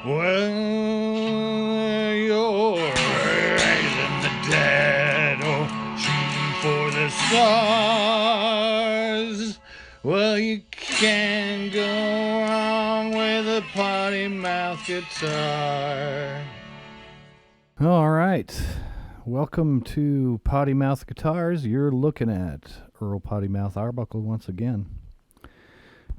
Well, you're raising the dead, or shooting for the stars. Well, you can't go wrong with a Pottymouth guitar. All right. Welcome to Pottymouth Guitars. You're looking at Earl Pottymouth Arbuckle once again.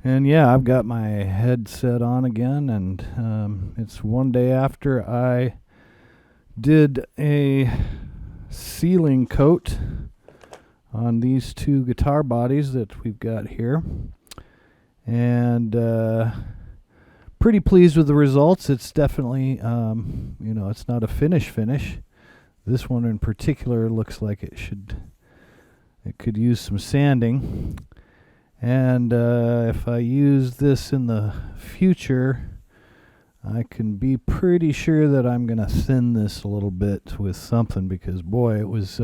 And yeah, I've got my headset on again, and it's one day after I did a sealing coat on these two guitar bodies that we've got here. And pretty pleased with the results. It's definitely, it's not a finish. This one in particular looks like it could use some sanding. And if I use this in the future, I can be pretty sure that I'm going to thin this a little bit with something, because boy, it was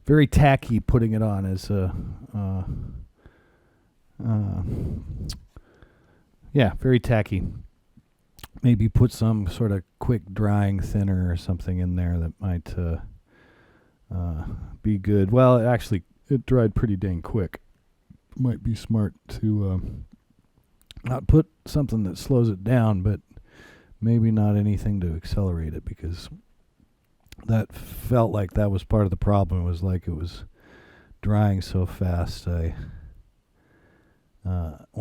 very tacky putting it on as a very tacky. Maybe put some sort of quick drying thinner or something in there that might be good. Well, it dried pretty dang quick. Might be smart to not put something that slows it down, but maybe not anything to accelerate it, because that felt like that was part of the problem. It was like it was drying so fast. When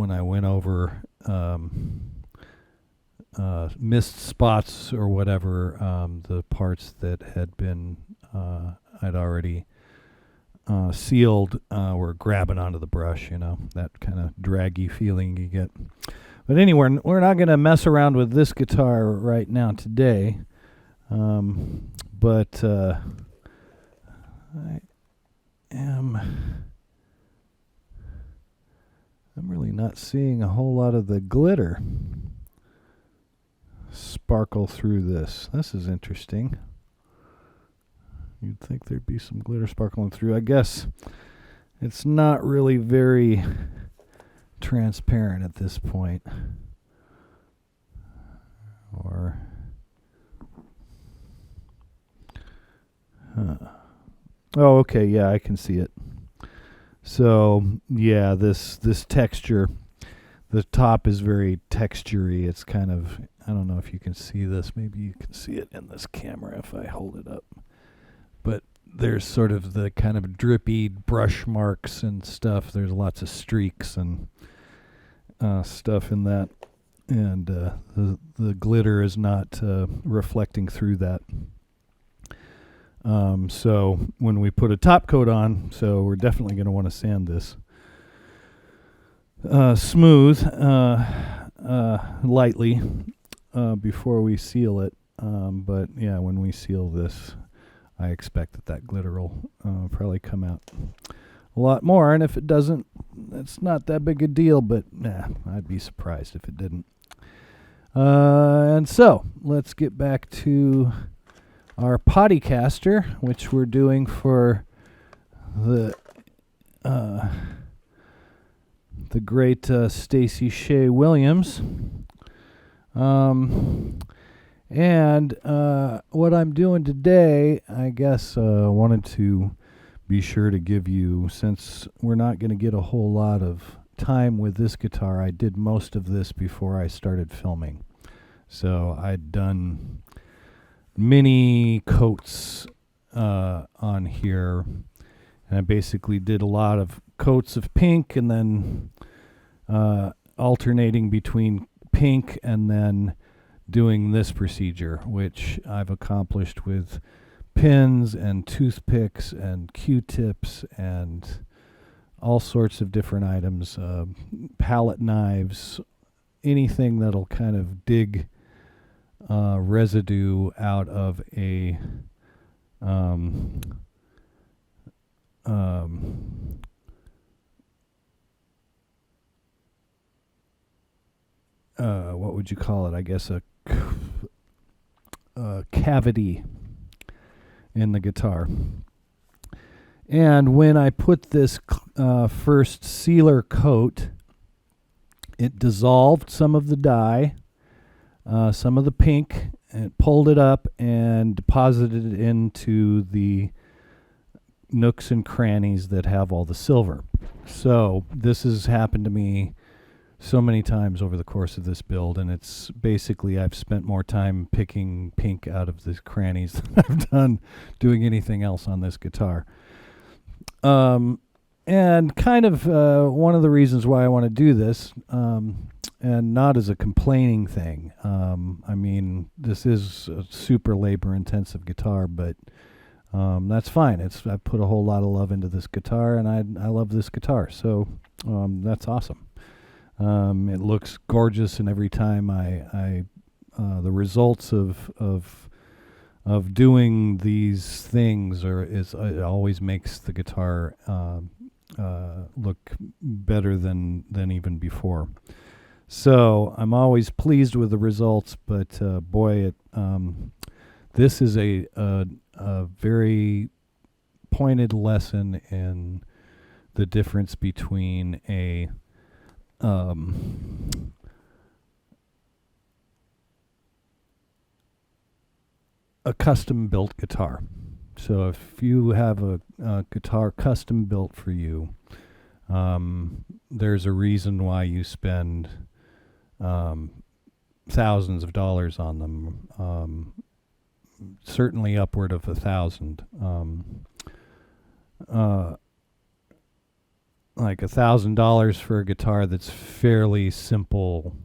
I went over missed spots or whatever, the parts that had been I'd already sealed were grabbing onto the brush, that kind of draggy feeling you get. But anyway, we're not going to mess around with this guitar right now today, but I'm really not seeing a whole lot of the glitter sparkle through this. This is interesting. You'd think there'd be some glitter sparkling through. I guess it's not really very transparent at this point. Or, oh, okay, yeah, I can see it. So, yeah, this texture, the top is very textury. It's kind of, I don't know if you can see this. Maybe you can see it in this camera if I hold it up. But there's sort of the kind of drippy brush marks and stuff. There's lots of streaks and stuff in that. And the glitter is not reflecting through that. So when we put a top coat on, so we're definitely going to want to sand this smooth, lightly, before we seal it. But yeah, when we seal this, I expect that glitter will probably come out a lot more. And if it doesn't, it's not that big a deal, but I'd be surprised if it didn't. And so let's get back to our Pottycaster, which we're doing for the great Stacy Shea Williams. And what I'm doing today, I guess wanted to be sure to give you, since we're not going to get a whole lot of time with this guitar, I did most of this before I started filming. So I'd done mini coats on here, and I basically did a lot of coats of pink and then alternating between pink and then doing this procedure, which I've accomplished with pins and toothpicks and Q-tips and all sorts of different items, palette knives, anything that'll kind of dig residue out of a what would you call it? I guess a cavity in the guitar. And when I put this first sealer coat, it dissolved some of the dye, some of the pink and pulled it up and deposited it into the nooks and crannies that have all the silver. So this has happened to me so many times over the course of this build, and it's basically I've spent more time picking pink out of the crannies than I've done doing anything else on this guitar. And kind of one of the reasons why I want to do this, and not as a complaining thing. I mean, this is a super labor-intensive guitar, but that's fine. I put a whole lot of love into this guitar, and I love this guitar, so that's awesome. It looks gorgeous, and every time the results of doing these things it always makes the guitar look better than even before. So I'm always pleased with the results, but boy, this is a very pointed lesson in the difference between a custom built guitar. So if you have a guitar custom built for you, there's a reason why you spend thousands of dollars on them. Certainly upward of $1,000. Like $1,000 for a guitar that's fairly simple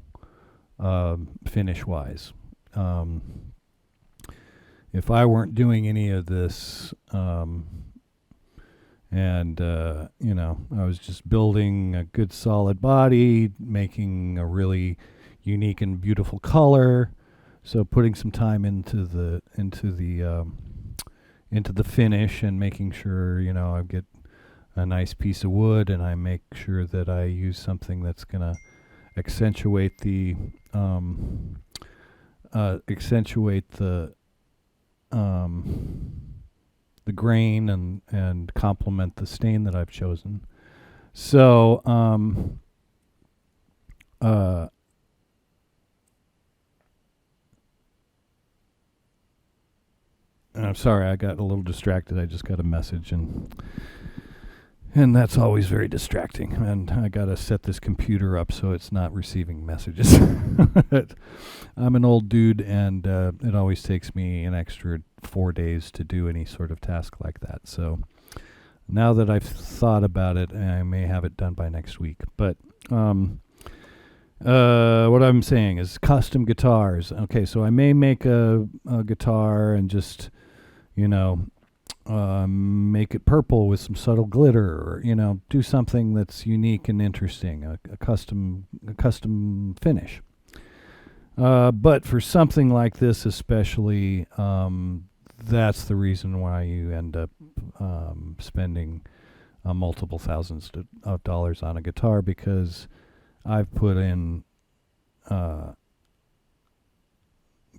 finish wise. If I weren't doing any of this, and I was just building a good solid body, making a really unique and beautiful color, so putting some time into the finish and making sure I get a nice piece of wood, and I make sure that I use something that's gonna accentuate the grain and complement the stain that I've chosen. So I'm sorry, I got a little distracted. I just got a message, and that's always very distracting. And I got to set this computer up so it's not receiving messages. I'm an old dude, and it always takes me an extra 4 days to do any sort of task like that. So now that I've thought about it, I may have it done by next week. But what I'm saying is custom guitars. Okay, so I may make a guitar and just, make it purple with some subtle glitter, or do something that's unique and interesting, a custom finish. But for something like this especially, that's the reason why you end up spending multiple thousands of dollars on a guitar, because I've put in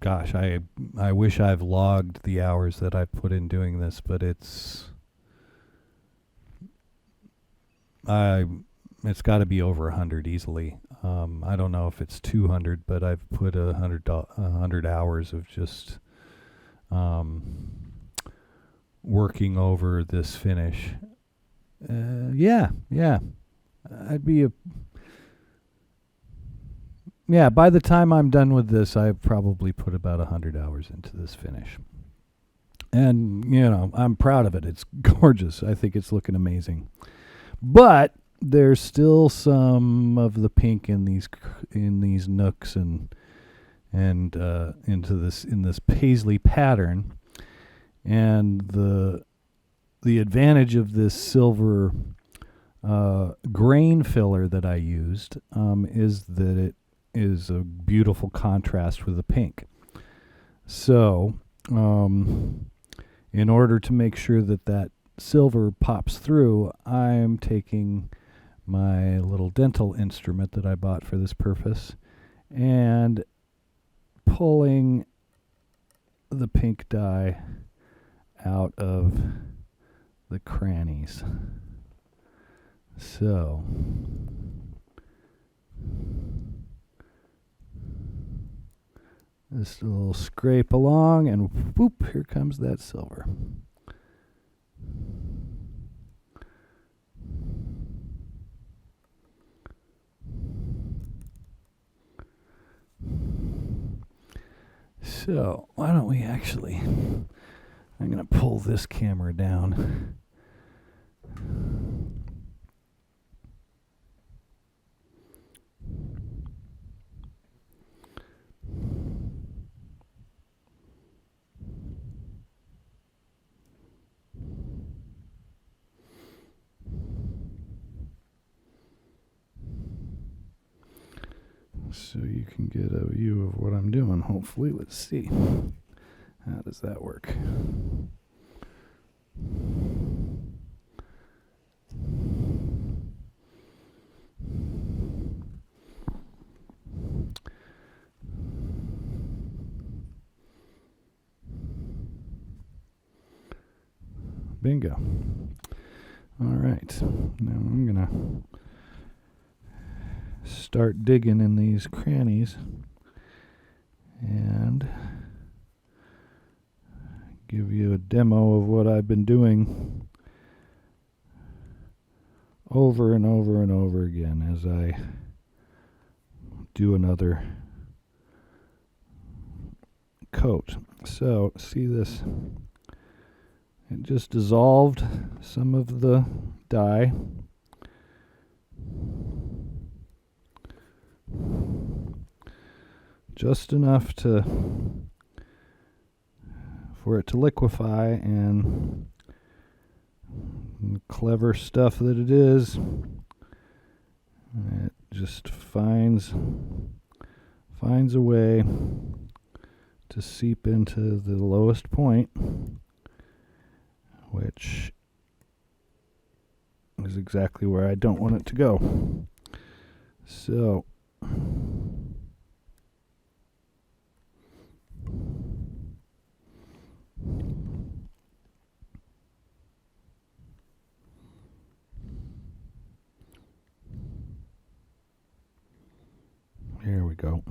I wish I've logged the hours that I've put in doing this, but it's got to be over 100 easily. I don't know if it's 200, but I've put 100 hours of just working over this finish. Yeah. By the time I'm done with this, I've probably put about 100 hours into this finish. And, I'm proud of it. It's gorgeous. I think it's looking amazing. But there's still some of the pink in these nooks and in this paisley pattern. And the advantage of this silver grain filler that I used is that it is a beautiful contrast with the pink. So, in order to make sure that silver pops through, I'm taking my little dental instrument that I bought for this purpose and pulling the pink dye out of the crannies. So, Just a little scrape along, and whoop, here comes that silver. So, why don't we actually, I'm going to pull this camera down. So you can get a view of what I'm doing, hopefully. Let's see. How does that work? Bingo. All right. Now I'm going to start digging in these crannies and give you a demo of what I've been doing over and over and over again as I do another coat. So, see this? It just dissolved some of the dye. Just enough for it to liquefy, and clever stuff that it is, it just finds a way to seep into the lowest point, which is exactly where I don't want it to go. So here we go.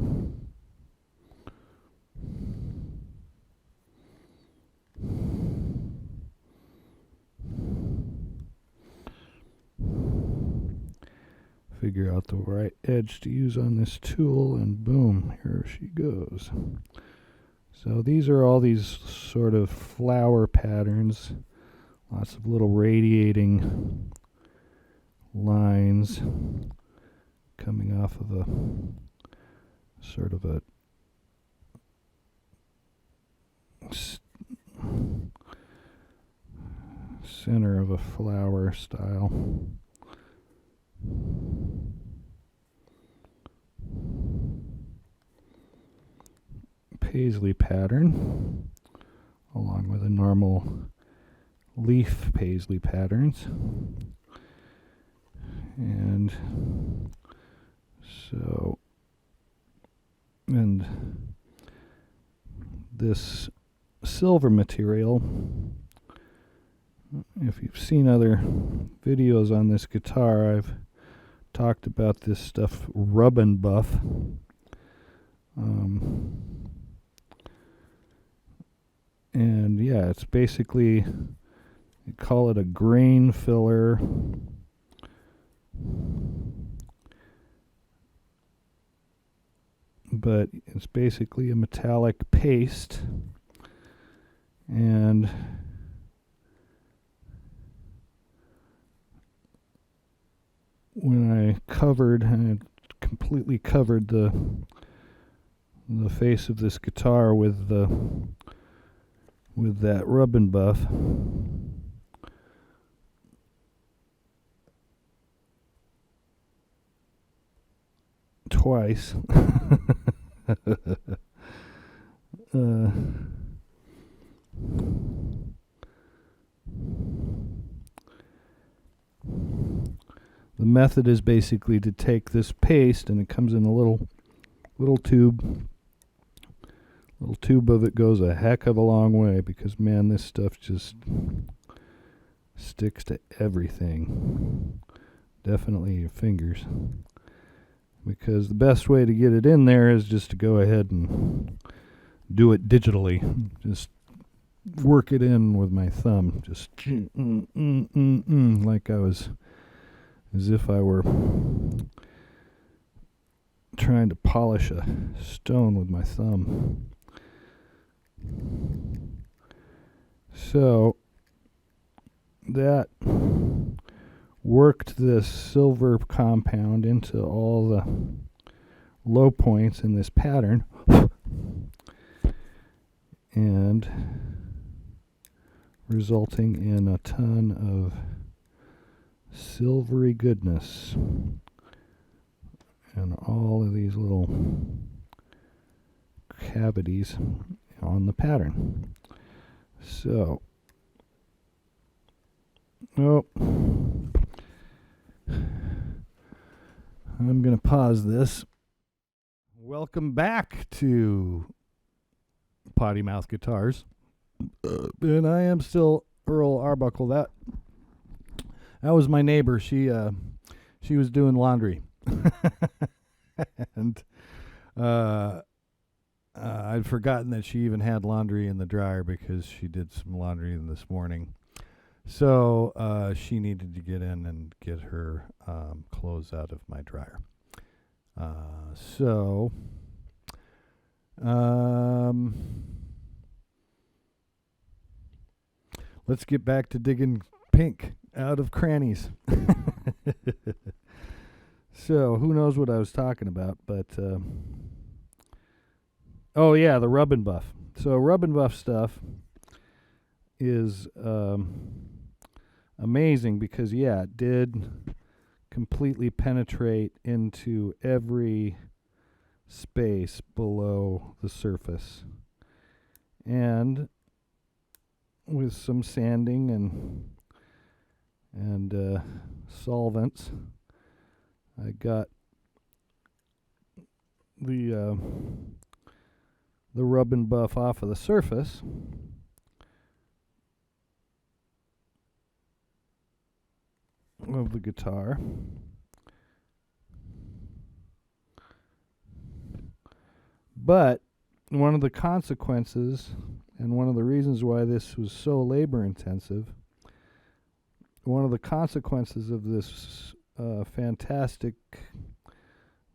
Figure out the right edge to use on this tool, and boom, here she goes. So these are all these sort of flower patterns, lots of little radiating lines coming off of a sort of a center of a flower style. Paisley pattern, along with a normal leaf paisley patterns. And so, and this silver material, if you've seen other videos on this guitar, I've talked about this stuff, rub and buff. And yeah, it's basically, you call it a grain filler. But it's basically a metallic paste, and when I completely covered the face of this guitar with that rub and buff, twice. The method is basically to take this paste, and it comes in a little tube. Little tube of it goes a heck of a long way, because man, this stuff just sticks to everything. Definitely your fingers. Because the best way to get it in there is just to go ahead and do it digitally. Just work it in with my thumb. Just like I was, as if I were trying to polish a stone with my thumb. So that worked this silver compound into all the low points in this pattern, and resulting in a ton of silvery goodness and all of these little cavities on the pattern. So, I'm going to pause this. Welcome back to Pottymouth Guitars. And I am still Earl Arbuckle. That was my neighbor. She was doing laundry. And I'd forgotten that she even had laundry in the dryer because she did some laundry this morning. So she needed to get in and get her clothes out of my dryer. Let's get back to digging pink out of crannies. So who knows what I was talking about, but oh yeah, the rub and buff. So rub and buff stuff is amazing because it did completely penetrate into every space below the surface, and with some sanding and solvents, I got the rub and buff off of the surface. Of the guitar. But one of the consequences, and one of the reasons why this was so labor intensive, one of the consequences of this fantastic,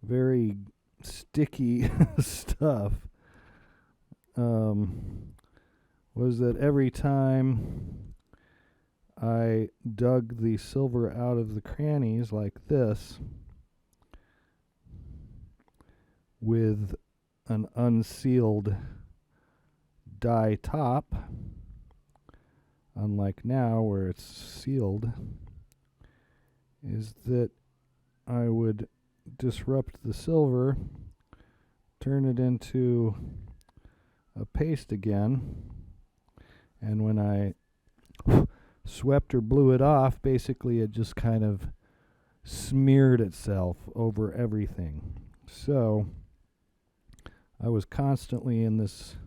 very sticky stuff was that every time I dug the silver out of the crannies like this with an unsealed die top, unlike now where it's sealed, is that I would disrupt the silver, turn it into a paste again, and when I swept or blew it off, basically it just kind of smeared itself over everything. So I was constantly in this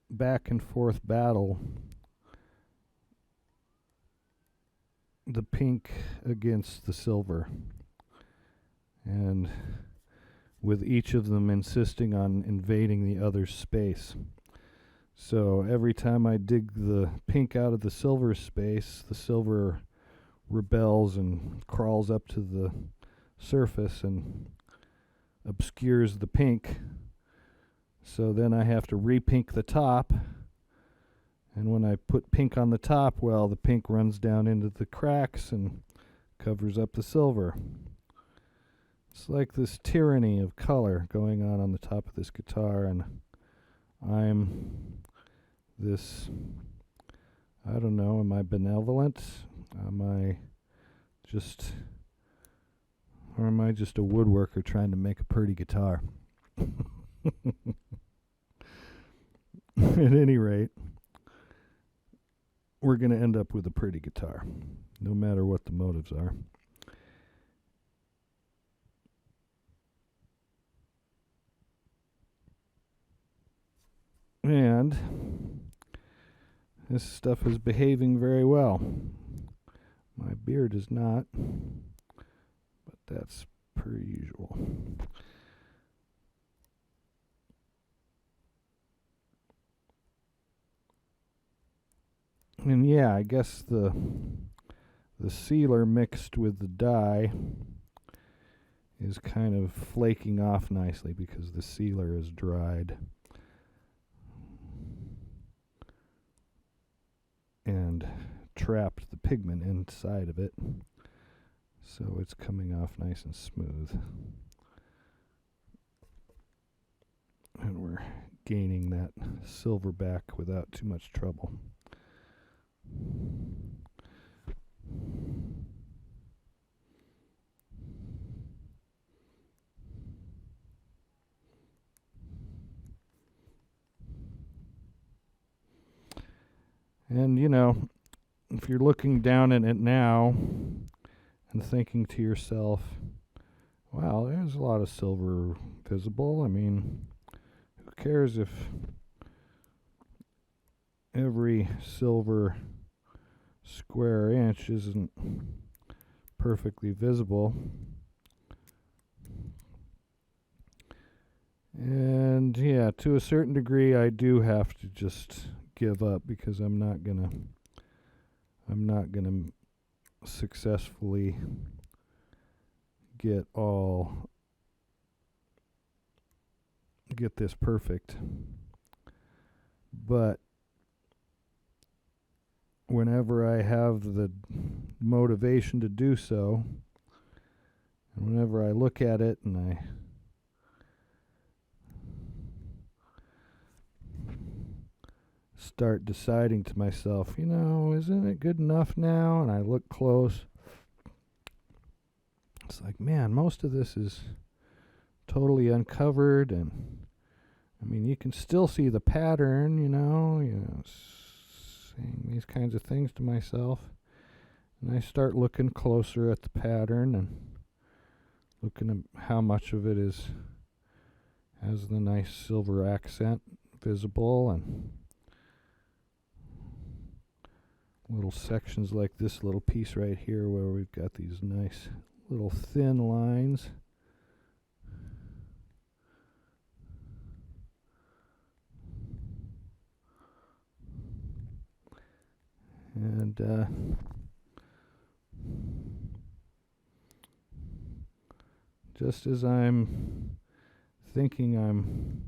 back and forth battle, the pink against the silver, and with each of them insisting on invading the other's space. So every time I dig the pink out of the silver space, the silver rebels and crawls up to the surface and obscures the pink. So then I have to repink the top. And when I put pink on the top, well, the pink runs down into the cracks and covers up the silver. It's like this tyranny of color going on the top of this guitar, and I'm this, I don't know, am I benevolent? Am I just, or am I just a woodworker trying to make a pretty guitar? At any rate, we're going to end up with a pretty guitar, no matter what the motives are. And this stuff is behaving very well. My beard is not, but that's per usual. And yeah, I guess the sealer mixed with the dye is kind of flaking off nicely because the sealer is dried and trapped the pigment inside of it, so it's coming off nice and smooth, and we're gaining that silver back without too much trouble. And if you're looking down at it now and thinking to yourself, wow, there's a lot of silver visible. I mean, who cares if every silver square inch isn't perfectly visible? And yeah, to a certain degree, I do have to just give up because I'm not gonna successfully get this perfect. But whenever I have the motivation to do so, and whenever I look at it and I start deciding to myself, isn't it good enough now? And I look close. It's like, man, most of this is totally uncovered, and I mean, you can still see the pattern, saying these kinds of things to myself. And I start looking closer at the pattern and looking at how much of it has the nice silver accent visible, and little sections like this little piece right here where we've got these nice little thin lines. And just as I'm thinking I'm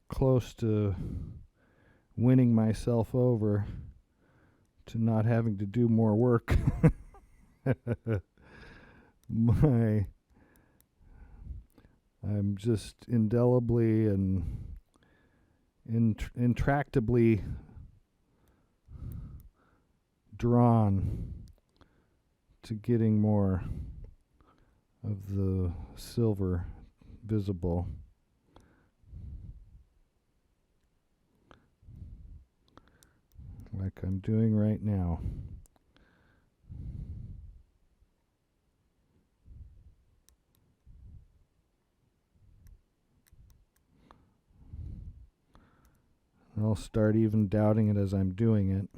close to winning myself over to not having to do more work, I'm just indelibly and intractably drawn to getting more of the silver visible. Like I'm doing right now. And I'll start even doubting it as I'm doing it.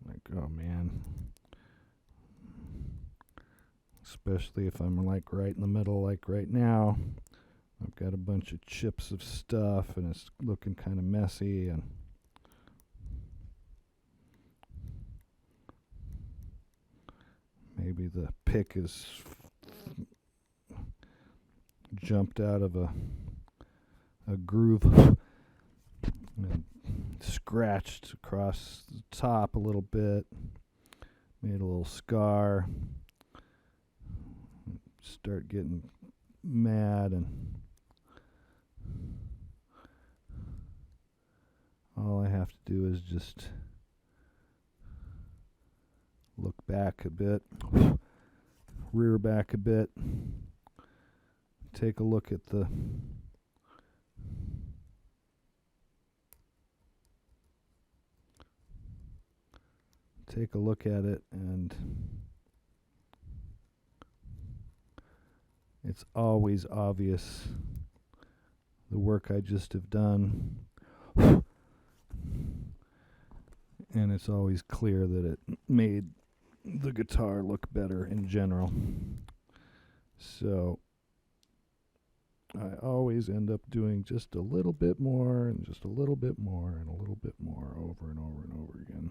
Like, oh man. Especially if I'm like right in the middle, like right now. I've got a bunch of chips of stuff and it's looking kind of messy, and maybe the pick is jumped out of a groove and scratched across the top a little bit, made a little scar. Start getting mad, and all I have to do is just look back a bit, rear back a bit, take a look at the it, and it's always obvious the work I just have done, and it's always clear that it made the guitar look better in general. So I always end up doing just a little bit more and just a little bit more and a little bit more over and over and over again.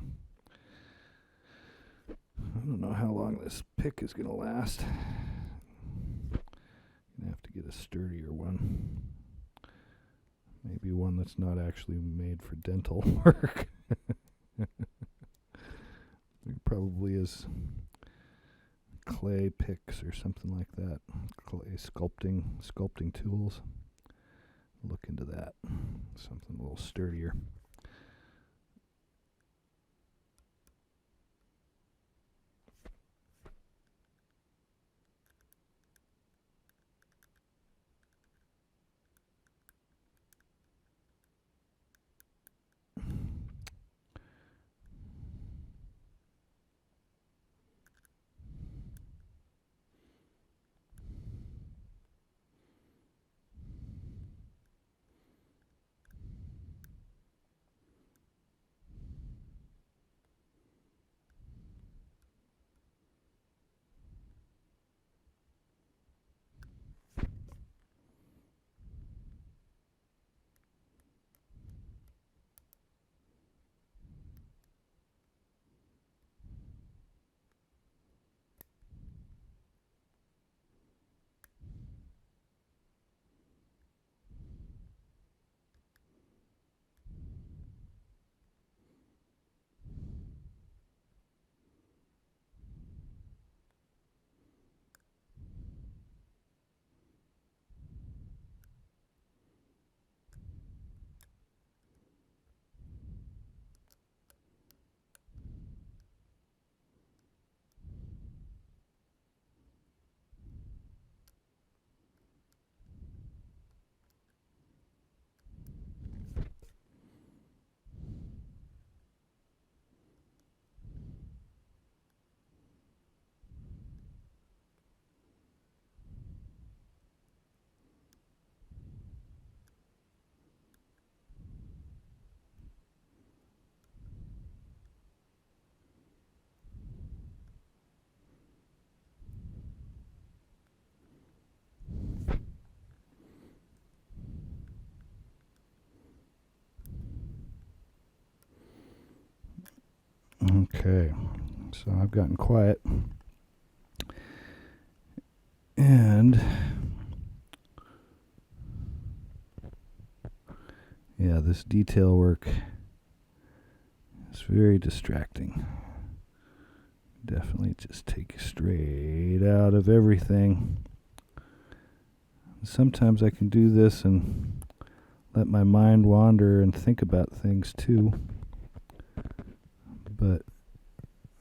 I don't know how long this pick is going to last. I'm going to have to get a sturdier one. Maybe one that's not actually made for dental work. There probably is clay picks or something like that. Clay sculpting tools. Look into that. Something a little sturdier. Okay, so I've gotten quiet. And yeah, this detail work is very distracting. Definitely just take you straight out of everything. Sometimes I can do this and let my mind wander and think about things too. But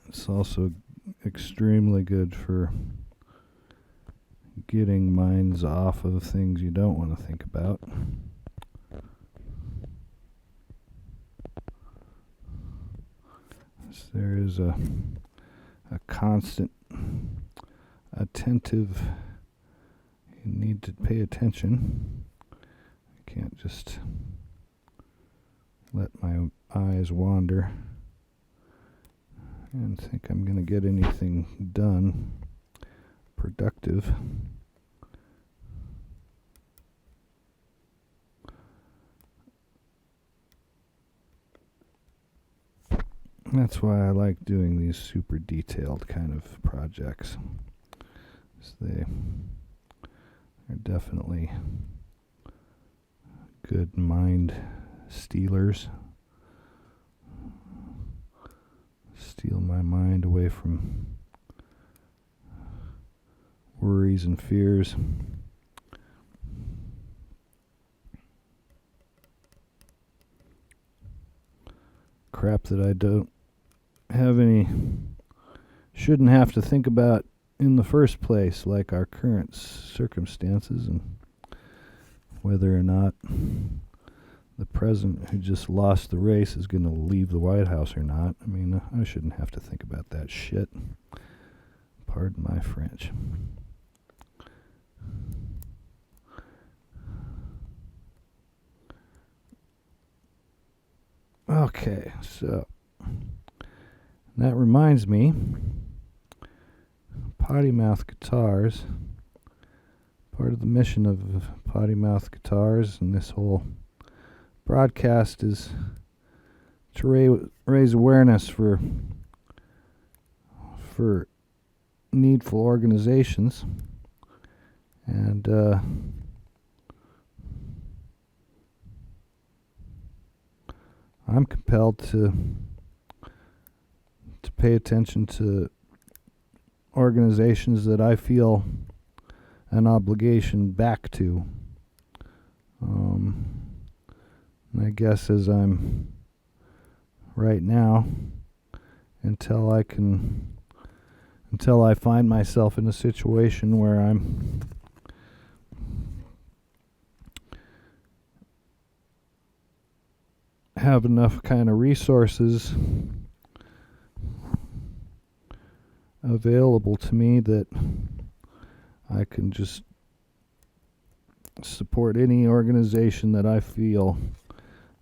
it's also extremely good for getting minds off of things you don't want to think about. So there is a constant, attentive, you need to pay attention. I can't just let my eyes wander and think I'm going to get anything done productive. That's why I like doing these super detailed kind of projects. They are definitely good mind stealers. Steal my mind away from worries and fears. Crap that I shouldn't have to think about in the first place, like our current circumstances and whether or not the president who just lost the race is going to leave the White House or not. I mean, I shouldn't have to think about that shit. Pardon my French. Okay, so that reminds me, Pottymouth Guitars, part of the mission of Pottymouth Guitars, and this whole broadcast is to raise awareness for needful organizations, and I'm compelled to pay attention to organizations that I feel an obligation back to. And I guess as I'm right now, until I find myself in a situation where I'm have enough kind of resources available to me that I can just support any organization that I feel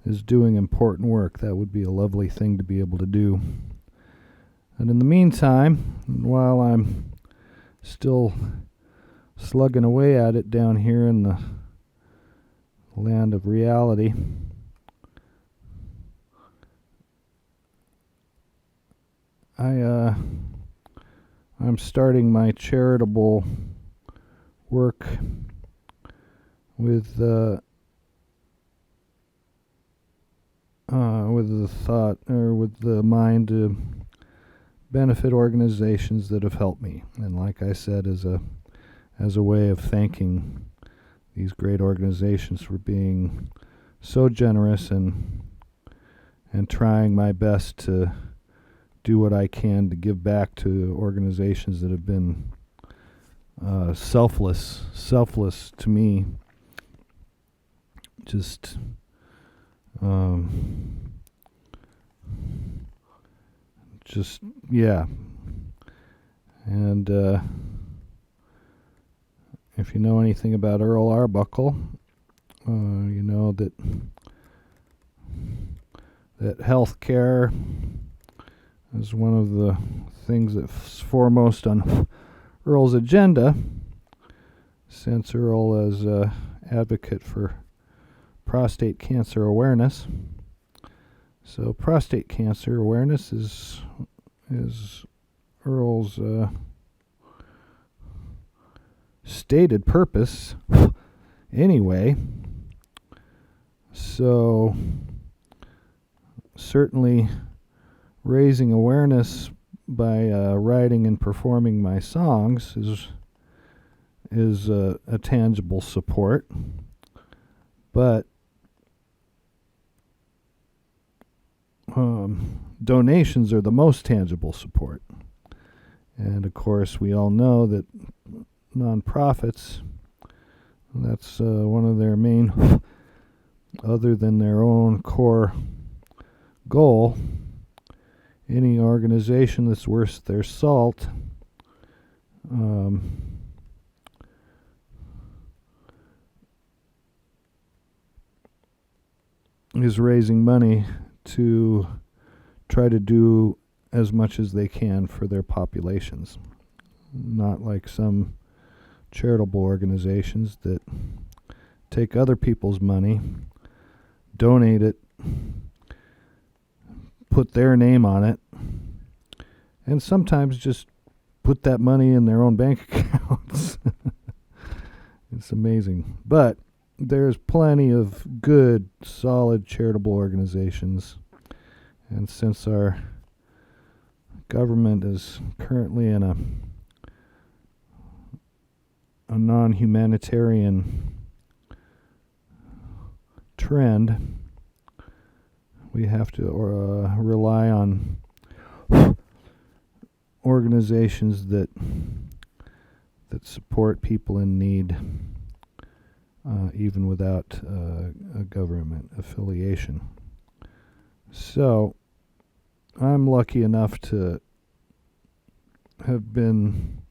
is doing important work. That would be a lovely thing to be able to do. And in the meantime, while I'm still slugging away at it down here in the land of reality, I'm starting my charitable work with the thought, or with the mind, to benefit organizations that have helped me. And like I said, as a way of thanking these great organizations for being so generous and trying my best to do what I can to give back to organizations that have been selfless to me. Yeah. And if you know anything about Earl Arbuckle, you know that healthcare is one of the things that's foremost on Earl's agenda, since Earl is an advocate for prostate cancer awareness. So prostate cancer awareness is Earl's stated purpose anyway. So certainly raising awareness by writing and performing my songs is a tangible support, but donations are the most tangible support. And of course, we all know that nonprofits, that's one of their main, other than their own core goal. Any organization that's worth their salt is raising money to try to do as much as they can for their populations. Not like some charitable organizations that take other people's money, donate it, put their name on it, and sometimes just put that money in their own bank accounts. It's amazing. But there's plenty of good, solid charitable organizations. And since our government is currently in a non-humanitarian trend, we have to rely on organizations that support people in need, even without a government affiliation. So I'm lucky enough to have been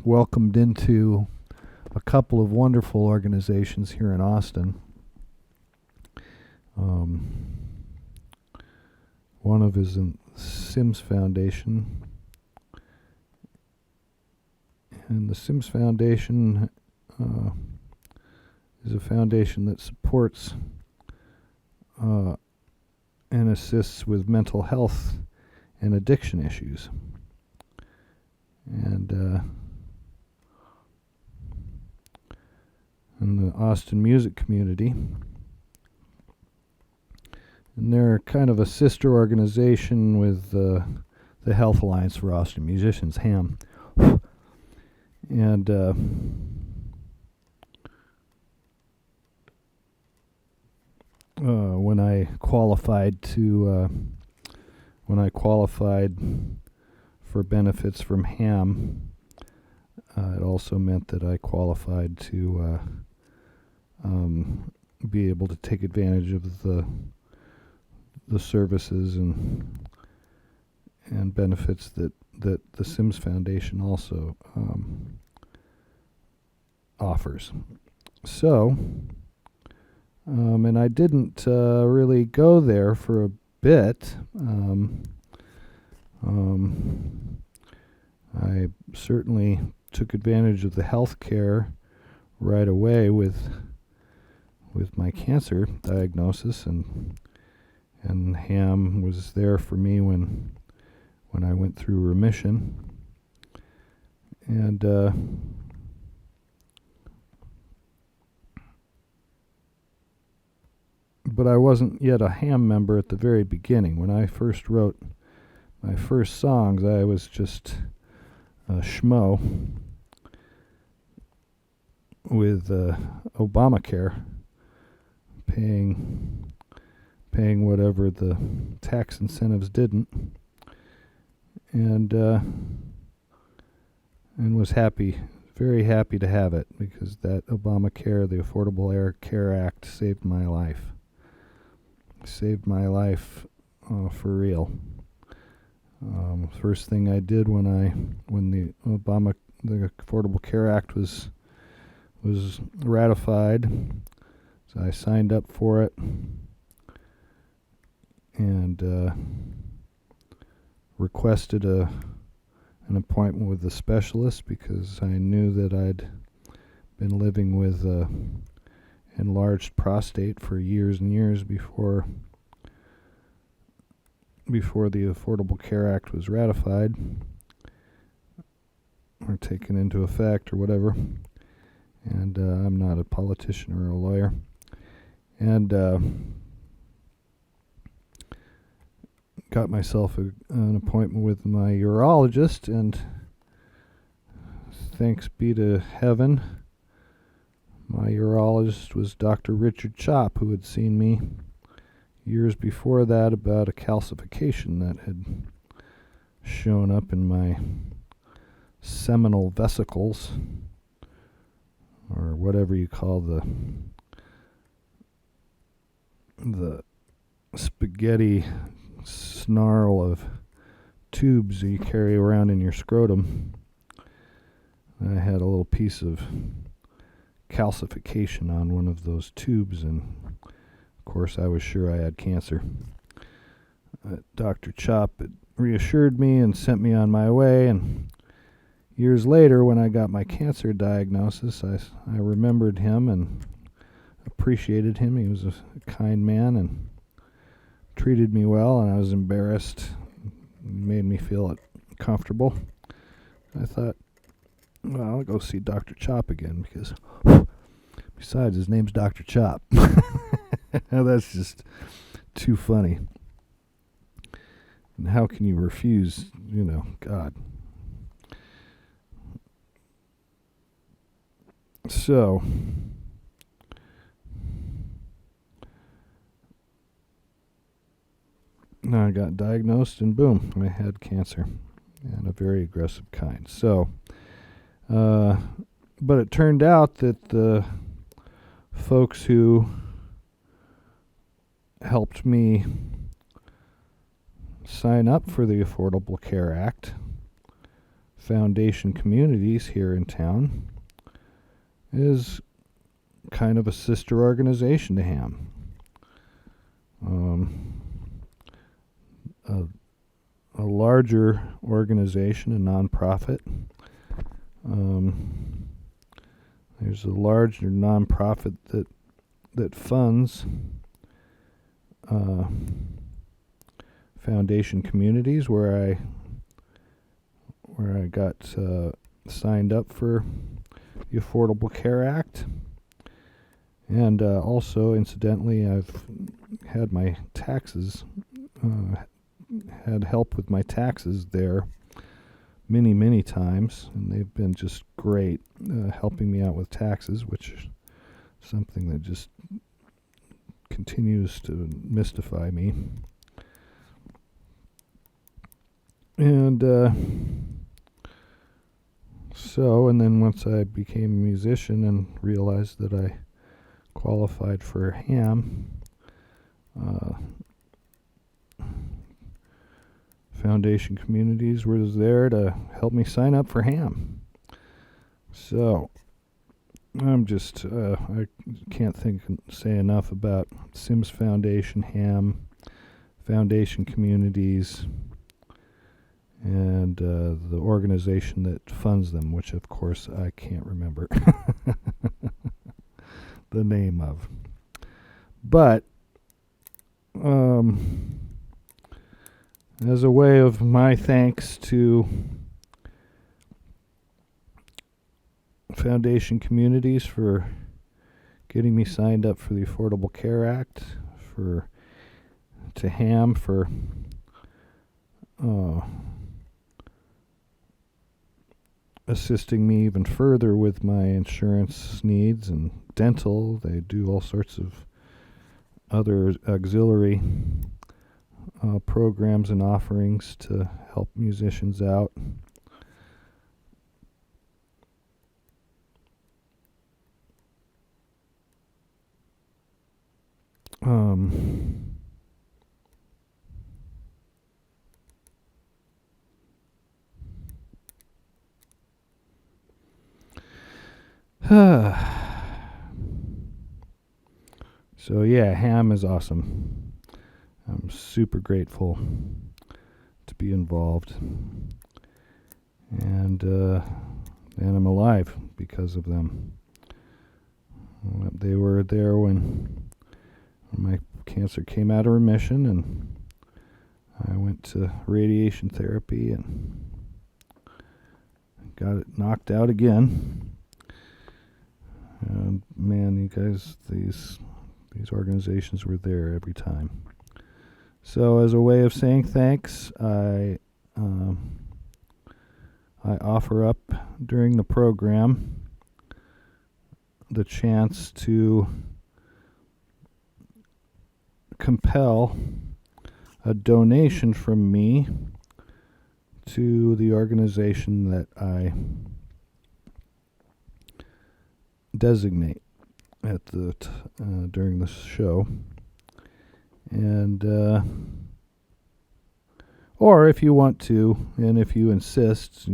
welcomed into a couple of wonderful organizations here in Austin. One of is the Sims Foundation, and the Sims Foundation is a foundation that supports and assists with mental health and addiction issues. And in the Austin music community. And they're kind of a sister organization with the Health Alliance for Austin Musicians, HAM. And when I qualified for benefits from HAM, it also meant that I qualified to be able to take advantage of the services and benefits that the Sims Foundation also offers. So, and I didn't really go there for a bit. I certainly took advantage of the health care right away with my cancer diagnosis, and HAM was there for me when I went through remission. And but I wasn't yet a HAM member at the very beginning. When I first wrote my first songs, I was just a schmo with Obamacare, paying whatever the tax incentives didn't, and was happy, very happy to have it, because that Obamacare, the Affordable Care Act, saved my life. Saved my life for real. First thing I did when the Affordable Care Act was ratified, so I signed up for it and requested an appointment with a specialist, because I knew that I'd been living with enlarged prostate for years and years before the Affordable Care Act was ratified or taken into effect or whatever. And I'm not a politician or a lawyer. And got myself an appointment with my urologist, and thanks be to heaven, my urologist was Dr. Richard Chop, who had seen me years before that about a calcification that had shown up in my seminal vesicles, or whatever you call the spaghetti snarl of tubes you carry around in your scrotum. I had a little piece of calcification on one of those tubes, and of course I was sure I had cancer. Dr. Chop had reassured me and sent me on my way, and years later, when I got my cancer diagnosis, I remembered him and appreciated him. He was a kind man and treated me well, and I was embarrassed. It made me feel comfortable. I thought, well, I'll go see Dr. Chop again, because besides, his name's Dr. Chop. That's just too funny. And how can you refuse, God. So, I got diagnosed, and boom, I had cancer, and a very aggressive kind. So, but it turned out that the folks who helped me sign up for the Affordable Care Act, Foundation Communities here in town, is kind of a sister organization to HAM. A larger organization, a nonprofit. There's a large nonprofit that funds foundation communities where I got signed up for the Affordable Care Act. And also, incidentally, I've had my taxes, had help with my taxes there many, many times, and they've been just great helping me out with taxes, which is something that just continues to mystify me. And and then once I became a musician and realized that I qualified for HAM, Foundation Communities was there to help me sign up for HAM. So I'm just, I can't say enough about Sims Foundation, HAM, Foundation Communities, and the organization that funds them, which of course I can't remember the name of. But as a way of my thanks to Foundation Communities for getting me signed up for the Affordable Care Act, to HAM for assisting me even further with my insurance needs and dental. They do all sorts of other auxiliary programs and offerings to help musicians out. So yeah, HAM is awesome. I'm super grateful to be involved, and I'm alive because of them. They were there when my cancer came out of remission, and I went to radiation therapy and got it knocked out again. And man, you guys, these organizations were there every time. So as a way of saying thanks, I offer up during the program the chance to compel a donation from me to the organization that I designate at the during the show. And or if you want to, and if you insist,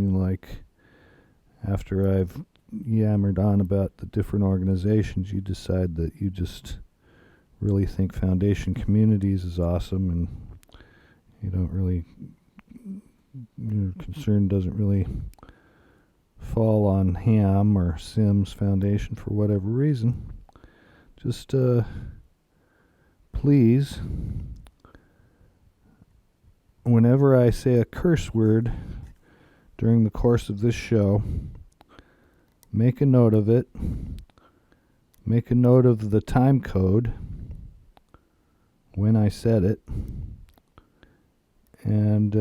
after I've yammered on about the different organizations, you decide that you just really think Foundation Communities is awesome, and you don't really, your concern doesn't really fall on HAM or Sims Foundation for whatever reason, just please, whenever I say a curse word during the course of this show, make a note of it. Make a note of the time code when I said it. And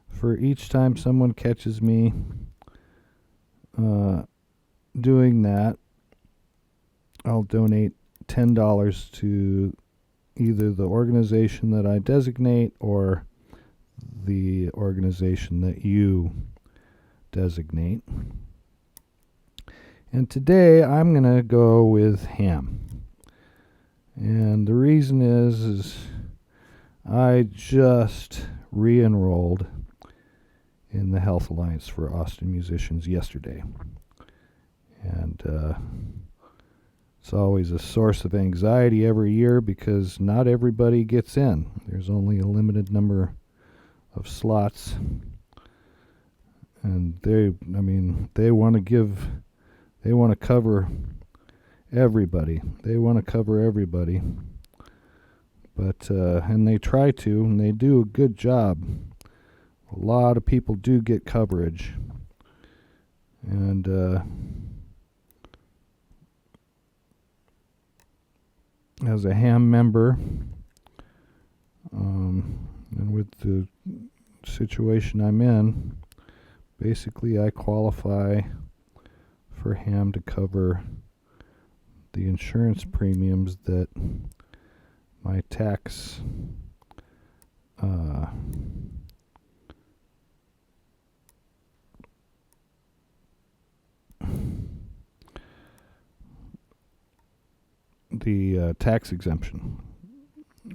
for each time someone catches me doing that, I'll donate $10 to either the organization that I designate or the organization that you designate. And today I'm going to go with HAM. And the reason is I just re-enrolled in the Health Alliance for Austin Musicians yesterday. And it's always a source of anxiety every year because not everybody gets in. There's only a limited number of slots. And they want to give they want to cover everybody. They want to cover everybody. But, and they try to, and they do a good job. A lot of people do get coverage. And, as a ham member, and with the situation I'm in, basically I qualify for ham to cover the insurance premiums that my tax the tax exemption.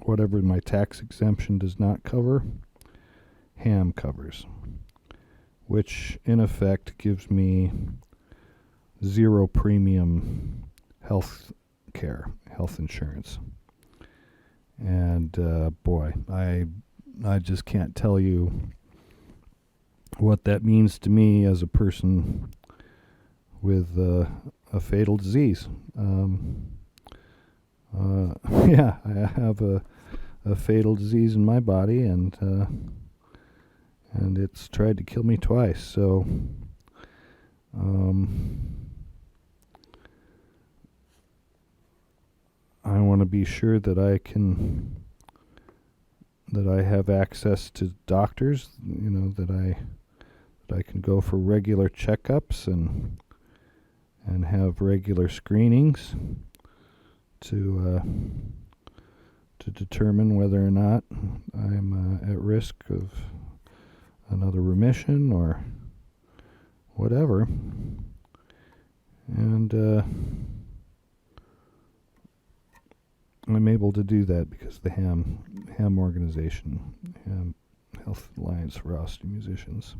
Whatever my tax exemption does not cover, ham covers, which in effect gives me zero premium health insurance. And boy, I just can't tell you what that means to me as a person with a fatal disease. Yeah, I have a fatal disease in my body, and it's tried to kill me twice. So, I want to be sure that I have access to doctors. That I can go for regular checkups and have regular screenings to determine whether or not I'm at risk of another remission or whatever. And I'm able to do that because the ham organization, Ham Health Alliance for Osteomusicians, Musicians.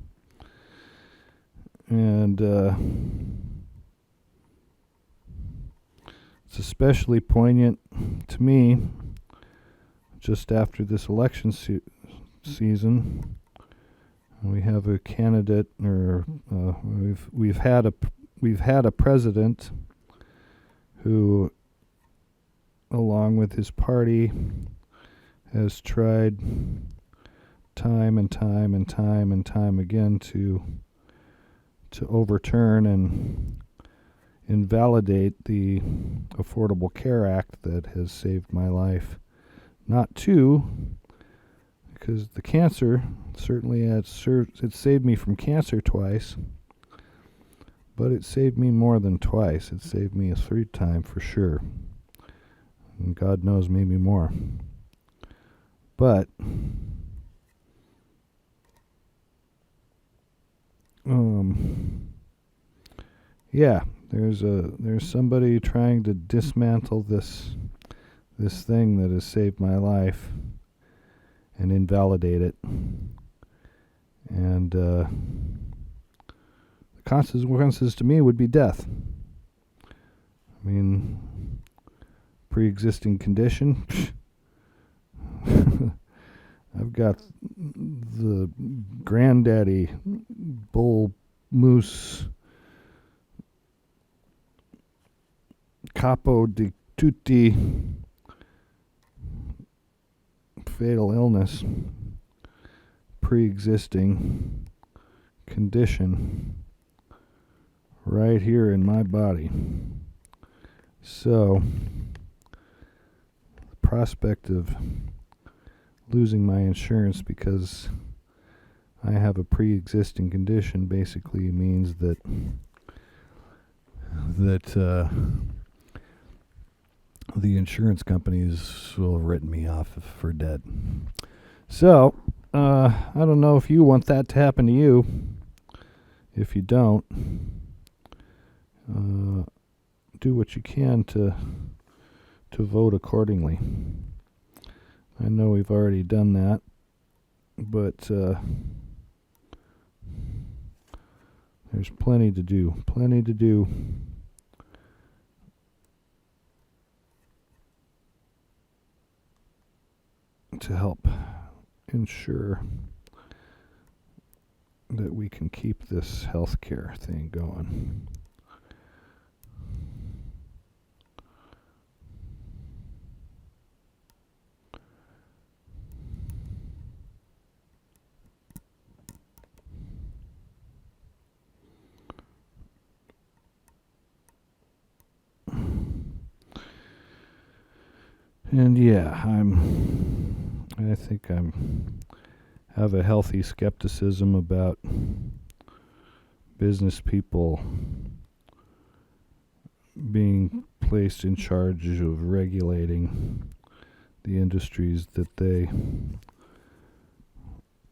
And it's especially poignant to me just after this election season. We have a candidate, or we've had a president who, along with his party, has tried time and time again to overturn and invalidate the Affordable Care Act that has saved my life. Not two, because the cancer, certainly it saved me from cancer twice, but it saved me more than twice. It saved me a third time for sure. And God knows, maybe more. But yeah, there's somebody trying to dismantle this thing that has saved my life and invalidate it. And the consequences to me would be death. I mean, pre-existing condition. I've got the granddaddy bull moose capo di tutti fatal illness, pre-existing condition right here in my body. So the prospect of losing my insurance because I have a pre-existing condition basically means that the insurance companies will have written me off for dead. So I don't know if you want that to happen to you. If you don't, do what you can to vote accordingly. I know we've already done that, but there's plenty to do. To help ensure that we can keep this healthcare thing going. And yeah, I think have a healthy skepticism about business people being placed in charge of regulating the industries that they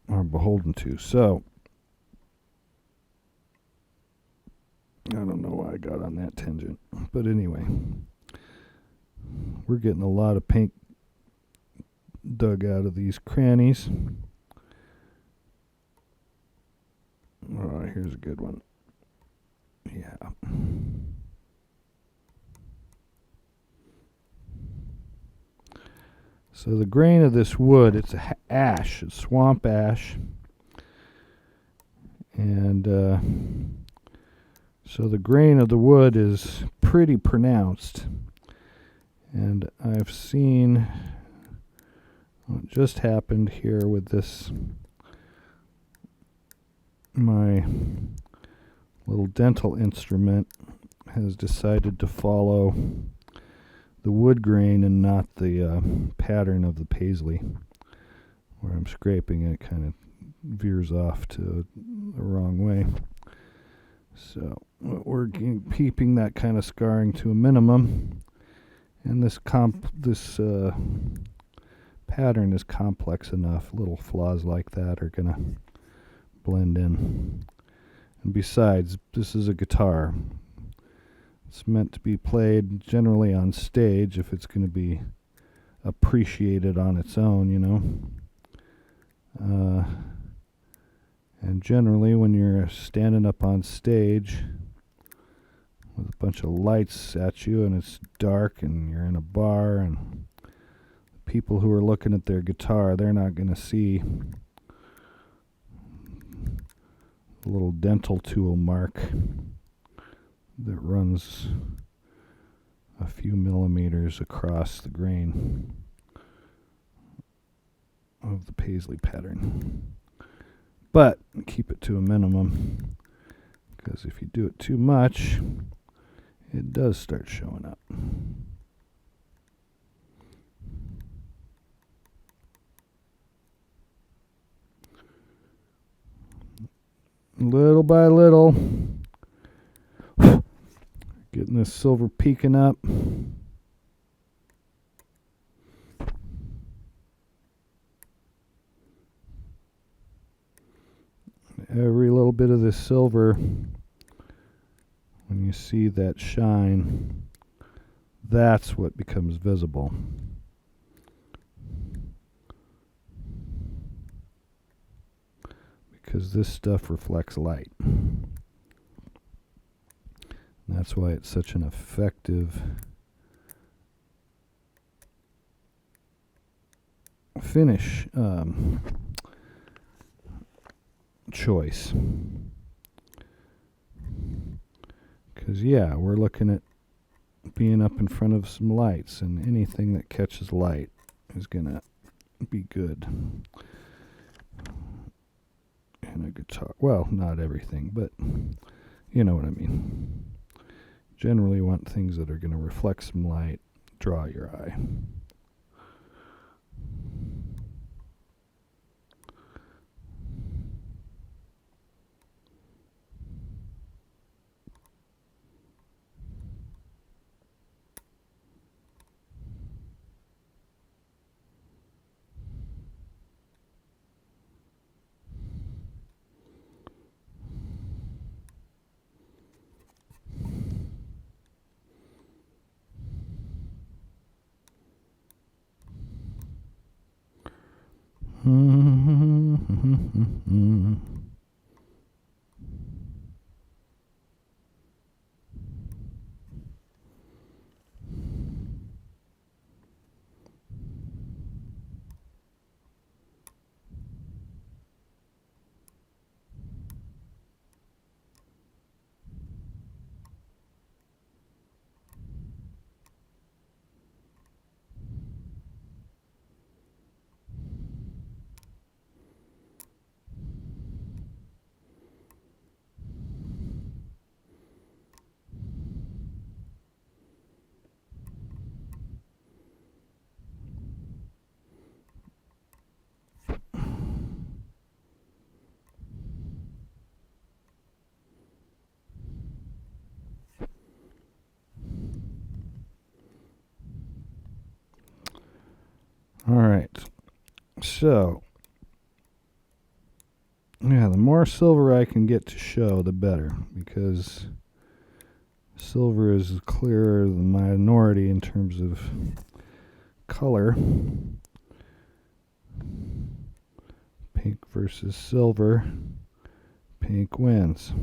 are beholden to. So, I don't know why I got on that tangent. But anyway, we're getting a lot of paint dug out of these crannies. Oh, here's a good one. Yeah. So the grain of this wood, it's ash, it's swamp ash. And so the grain of the wood is pretty pronounced. And I've seen what just happened here with this, my little dental instrument has decided to follow the wood grain and not the pattern of the paisley. Where I'm scraping it kind of veers off to the wrong way. So we're keeping that kind of scarring to a minimum. And this pattern is complex enough. Little flaws like that are going to blend in. And besides, this is a guitar. It's meant to be played generally on stage if it's going to be appreciated on its own, you know. And generally when you're standing up on stage with a bunch of lights at you and it's dark and you're in a bar and people who are looking at their guitar, they're not going to see a little dental tool mark that runs a few millimeters across the grain of the paisley pattern. But keep it to a minimum, because if you do it too much, it does start showing up. Little by little, getting this silver peeking up. Every little bit of this silver, when you see that shine, that's what becomes visible. Because this stuff reflects light. And that's why it's such an effective finish choice. Because, yeah, we're looking at being up in front of some lights, and anything that catches light is going to be good. And a guitar. Well, not everything, but you know what I mean. Generally, you want things that are going to reflect some light, draw your eye. All right. So, yeah, the more silver I can get to show, the better, because silver is clearer the minority in terms of color. Pink versus silver. Pink wins.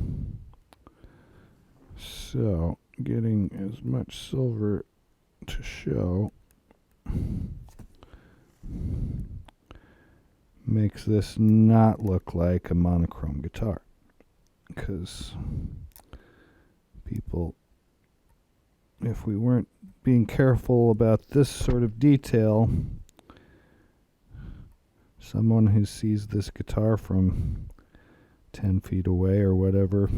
So, getting as much silver to show makes this not look like a monochrome guitar, because people, if we weren't being careful about this sort of detail, someone who sees this guitar from 10 feet away or whatever,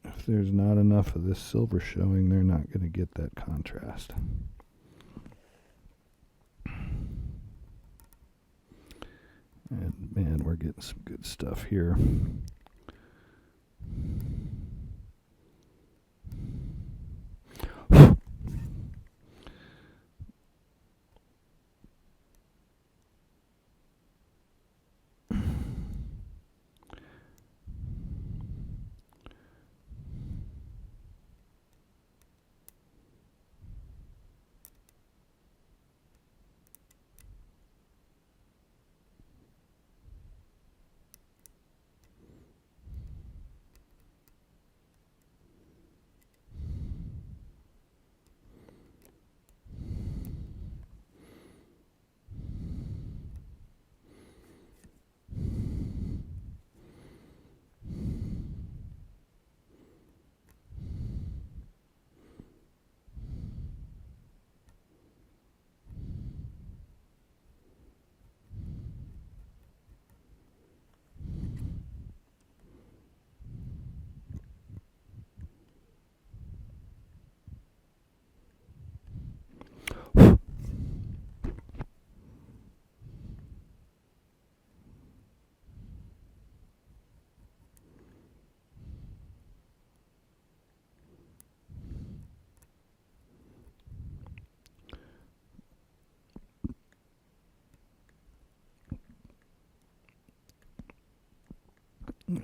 if there's not enough of this silver showing, they're not going to get that contrast. And man, we're getting some good stuff here.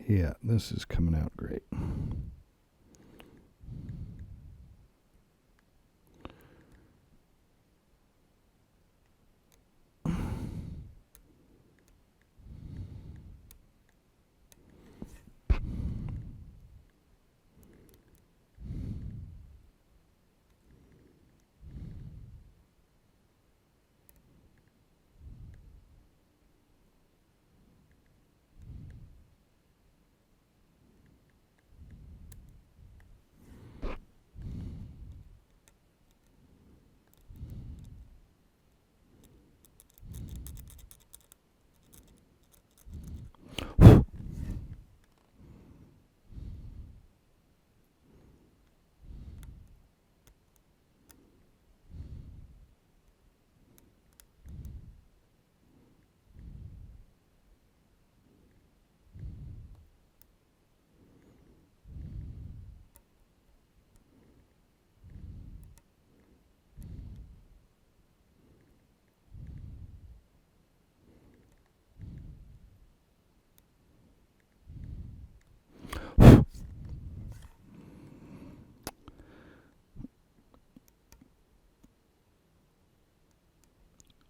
Yeah, this is coming out great.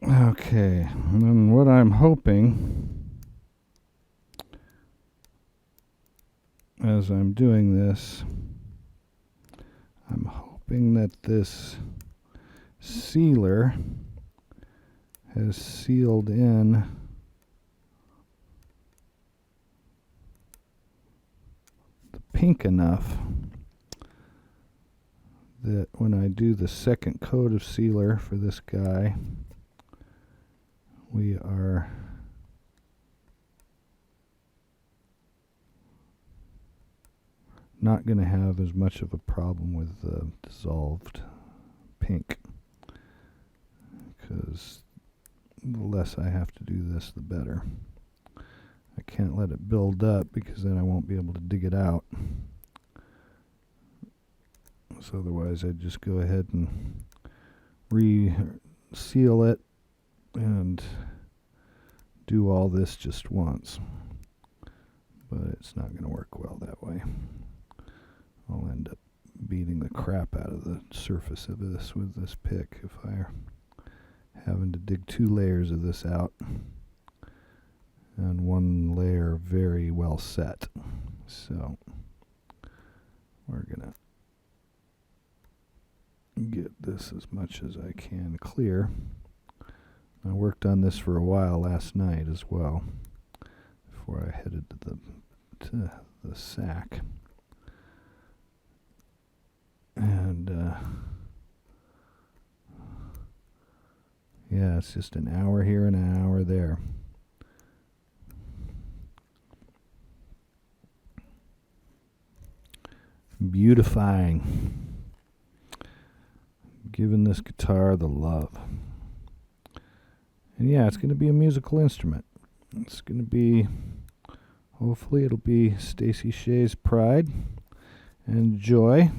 Okay, and what I'm hoping as I'm doing this, I'm hoping that this sealer has sealed in the pink enough that when I do the second coat of sealer for this guy, we are not going to have as much of a problem with the dissolved pink, because the less I have to do this, the better. I can't let it build up because then I won't be able to dig it out. So otherwise I'd just go ahead and reseal it and do all this just once. But it's not going to work well that way. I'll end up beating the crap out of the surface of this with this pick if I having to dig 2 layers of this out and 1 layer very well set. So we're gonna get this as much as I can clear. I worked on this for a while last night as well before I headed to the sack. And yeah, it's just an hour here and an hour there. Beautifying. Giving this guitar the love. And yeah, it's going to be a musical instrument. It's going to be, hopefully it'll be Stacy Shea's pride and joy.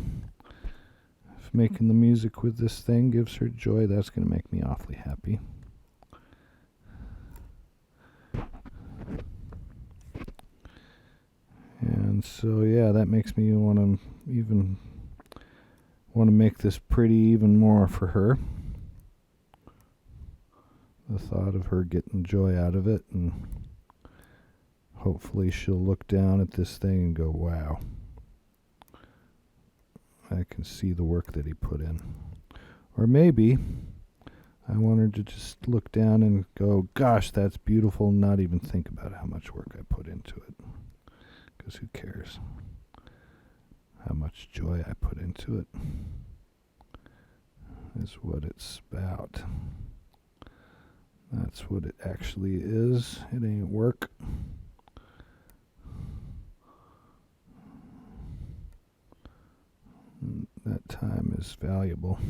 If making the music with this thing gives her joy, that's going to make me awfully happy. And so yeah, that makes me want to make this pretty even more for her. The thought of her getting joy out of it, and hopefully she'll look down at this thing and go, wow, I can see the work that he put in. Or maybe I want her to just look down and go, gosh, that's beautiful, and not even think about how much work I put into it. Because who cares how much joy I put into it is what it's about. That's what it actually is. It ain't work. That time is valuable.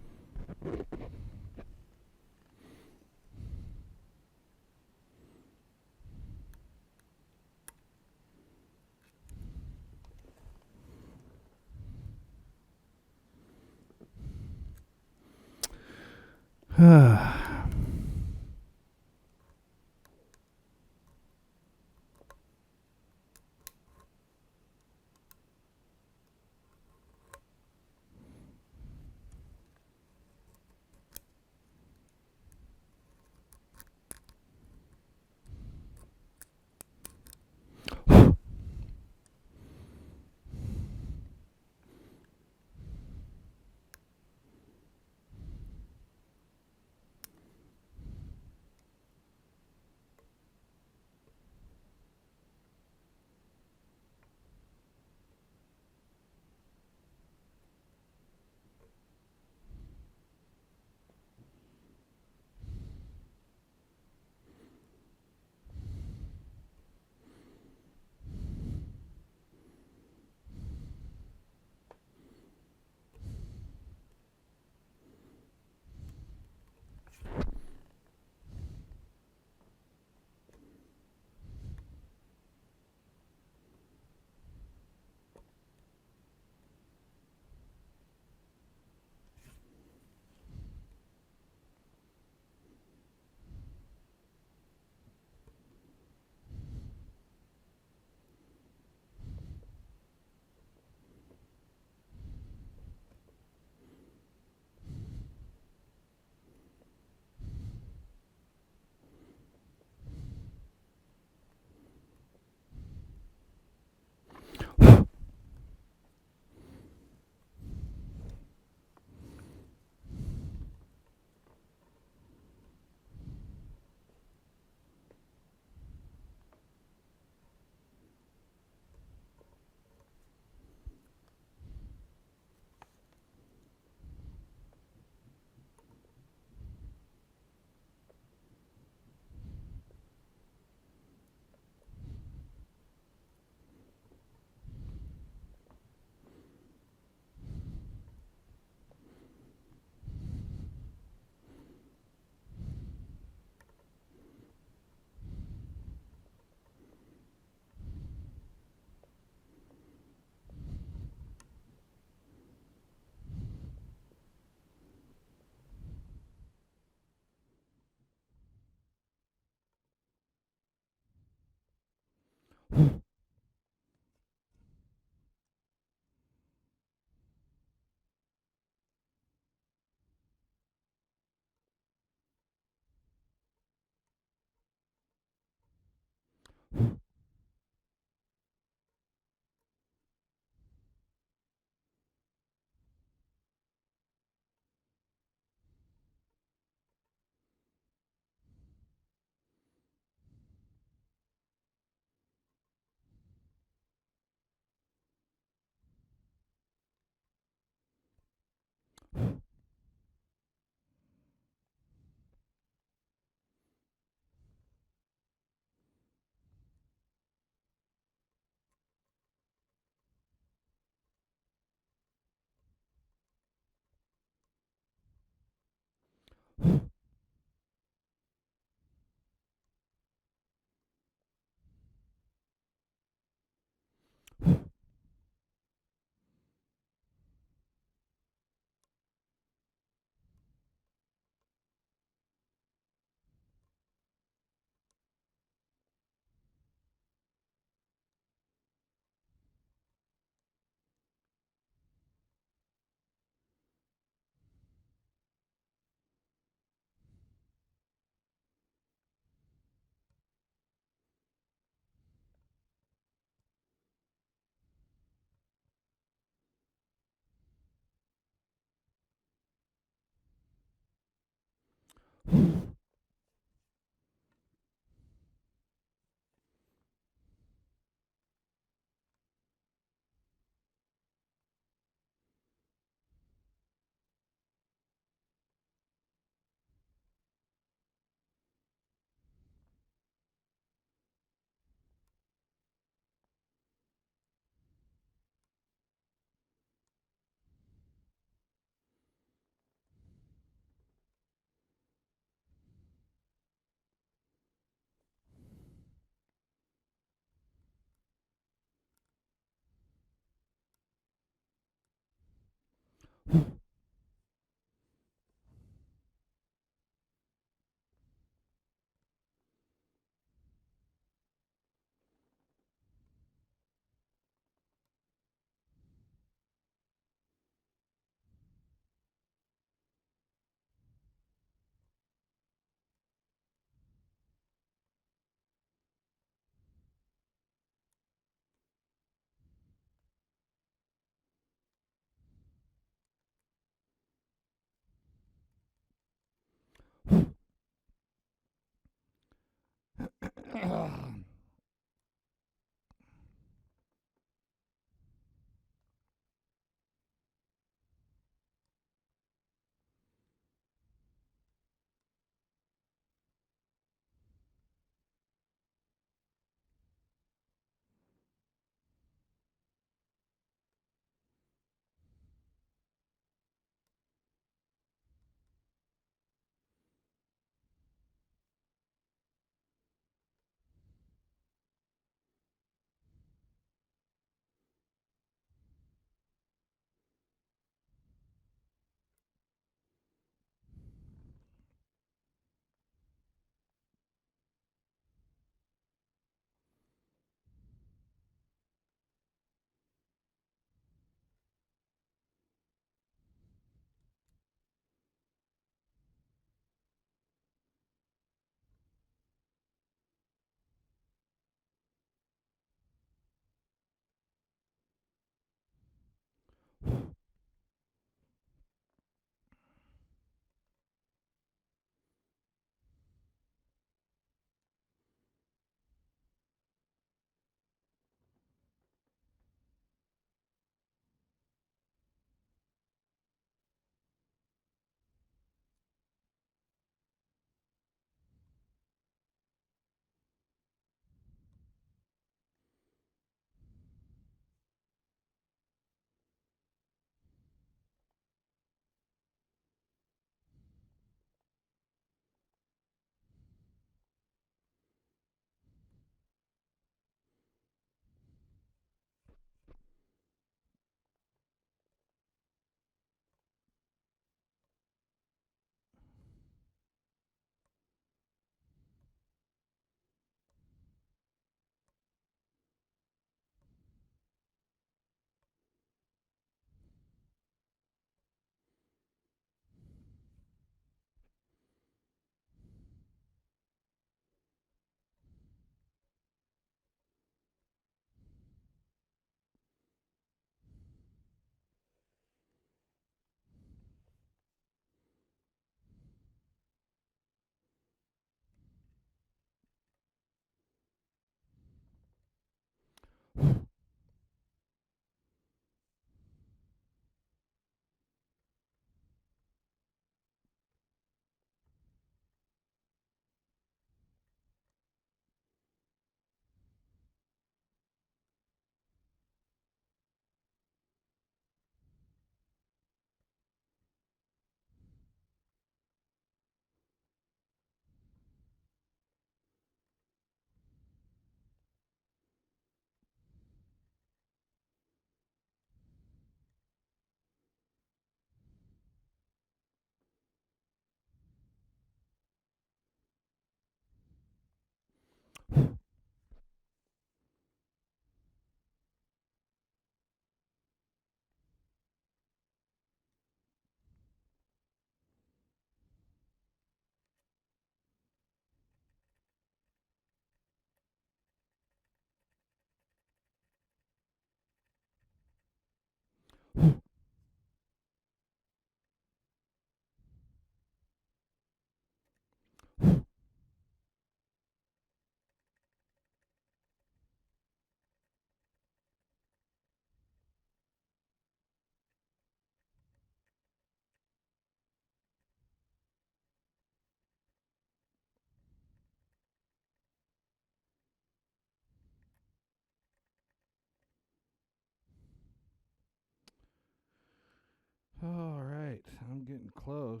All right, I'm getting close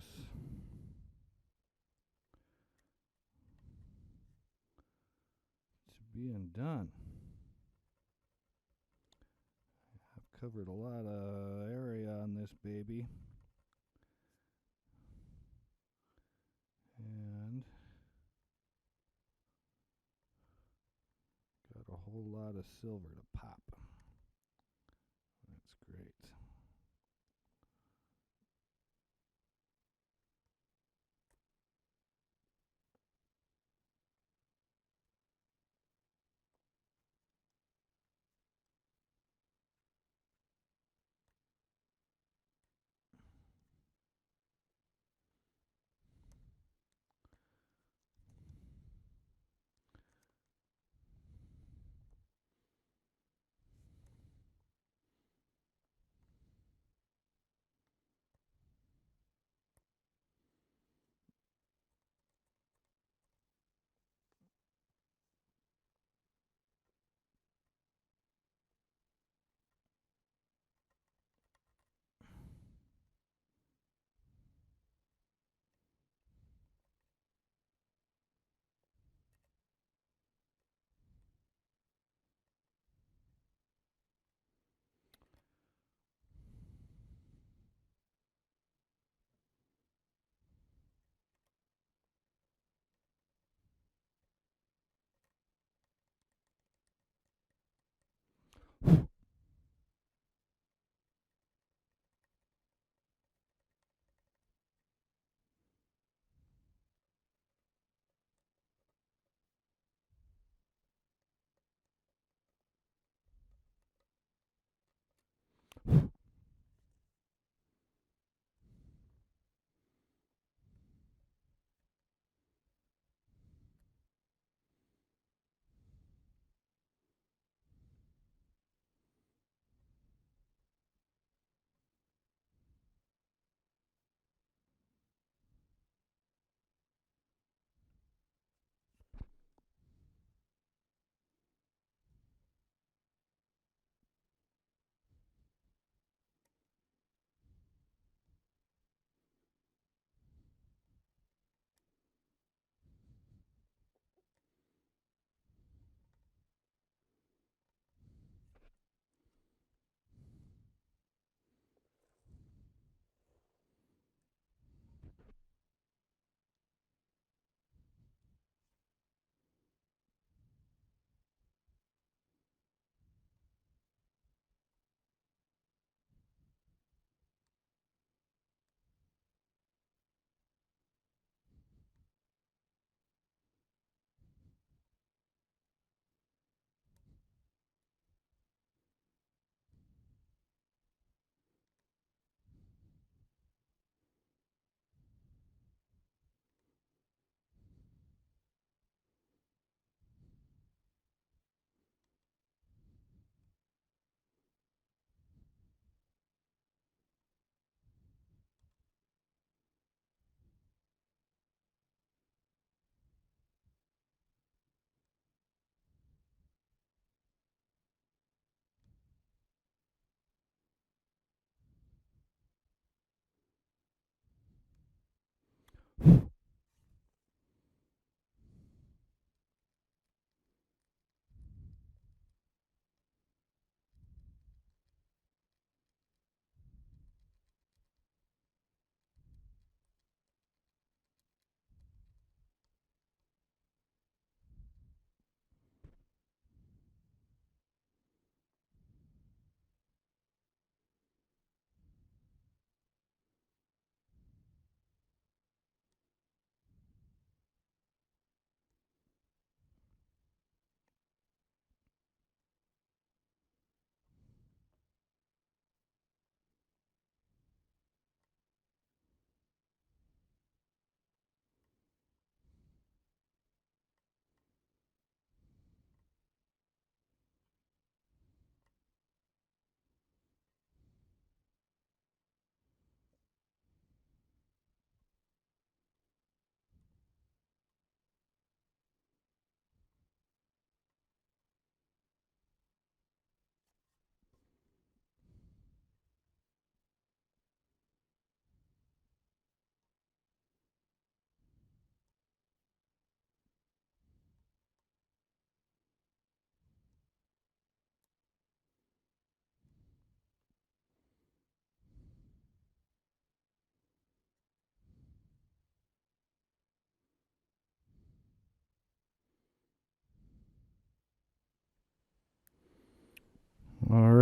to being done. I've covered a lot of area on this baby. And got a whole lot of silver to pop. That's great.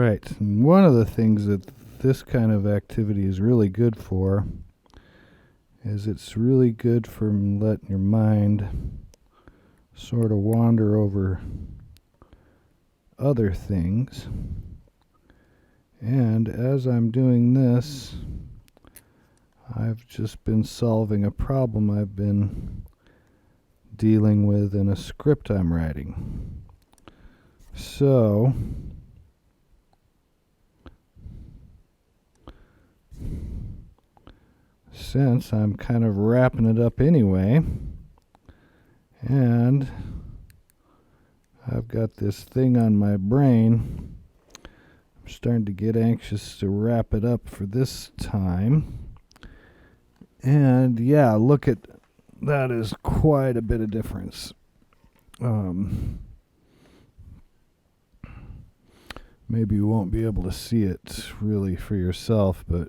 right. And one of the things that this kind of activity is really good for is it's really good for letting your mind sort of wander over other things. And as I'm doing this, I've just been solving a problem I've been dealing with in a script I'm writing. So, since I'm kind of wrapping it up anyway, and I've got this thing on my brain, I'm starting to get anxious to wrap it up for this time. And yeah, look at that, is quite a bit of difference. Maybe you won't be able to see it really for yourself, but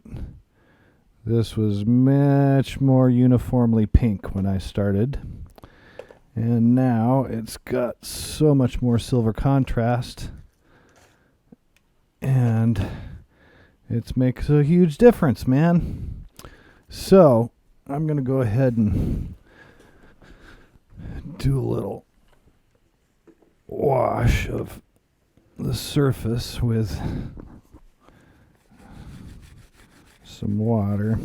this was much more uniformly pink when I started. And now it's got so much more silver contrast. And it makes a huge difference, man. So, I'm going to go ahead and do a little wash of the surface with some water.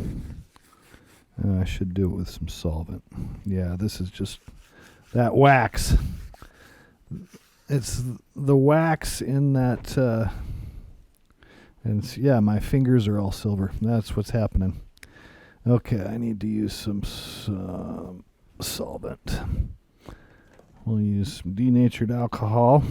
I should do it with some solvent. Yeah, this is just that wax. It's the wax in that, and yeah, my fingers are all silver. That's what's happening. Okay, I need to use some solvent. We'll use some denatured alcohol.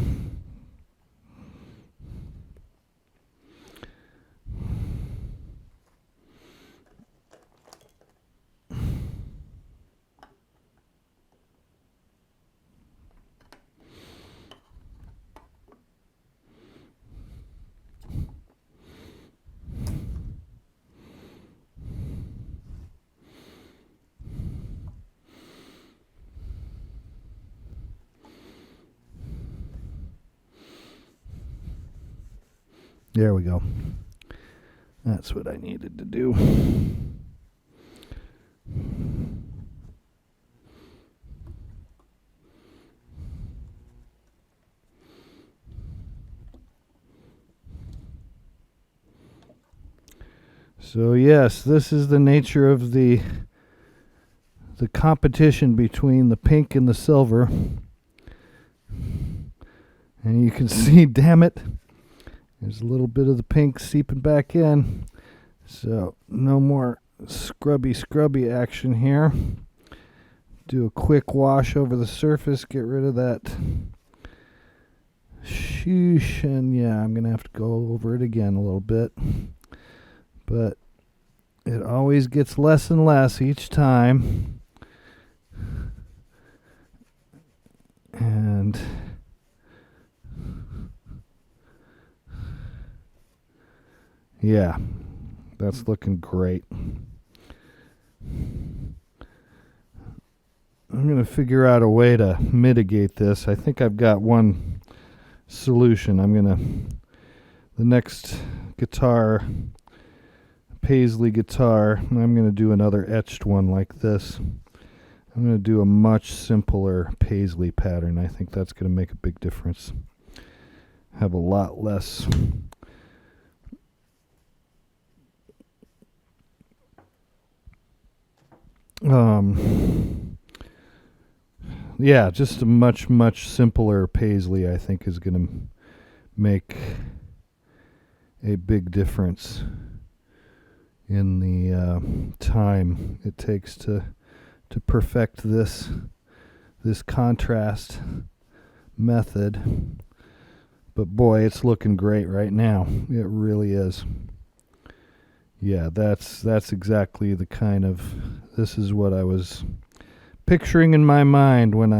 There we go. That's what I needed to do. So yes, this is the nature of the competition between the pink and the silver. And you can see, damn it, there's a little bit of the pink seeping back in. So no more scrubby action here. Do a quick wash over the surface, get rid of that shoosh, and yeah, I'm going to have to go over it again a little bit. But it always gets less and less each time. And yeah, that's looking great. I'm going to figure out a way to mitigate this. I think I've got one solution. The next guitar, Paisley guitar, I'm going to do another etched one like this. I'm going to do a much simpler Paisley pattern. I think that's going to make a big difference. Have a lot less yeah, just a much simpler Paisley, I think, is going to make a big difference in the time it takes to perfect this contrast method. But boy, it's looking great right now. It really is. Yeah, that's exactly the kind of, this is what I was picturing in my mind when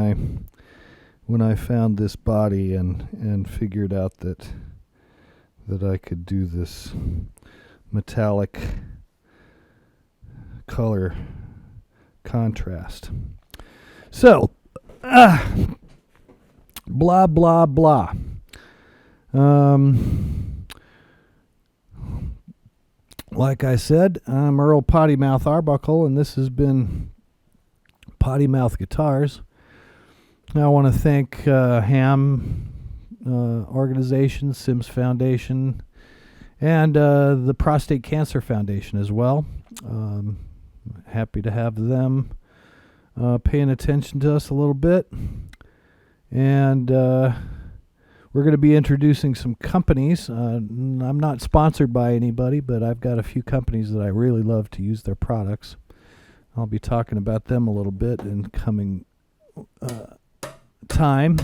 I found this body and figured out that I could do this metallic color contrast. So, blah blah blah. like I said, I'm Earl Pottymouth Arbuckle, and this has been Pottymouth Guitars. Now I want to thank Ham Organization, Sims Foundation, and the Prostate Cancer Foundation as well. Happy to have them paying attention to us a little bit. And we're going to be introducing some companies. I'm not sponsored by anybody, but I've got a few companies that I really love to use their products. I'll be talking about them a little bit in coming time,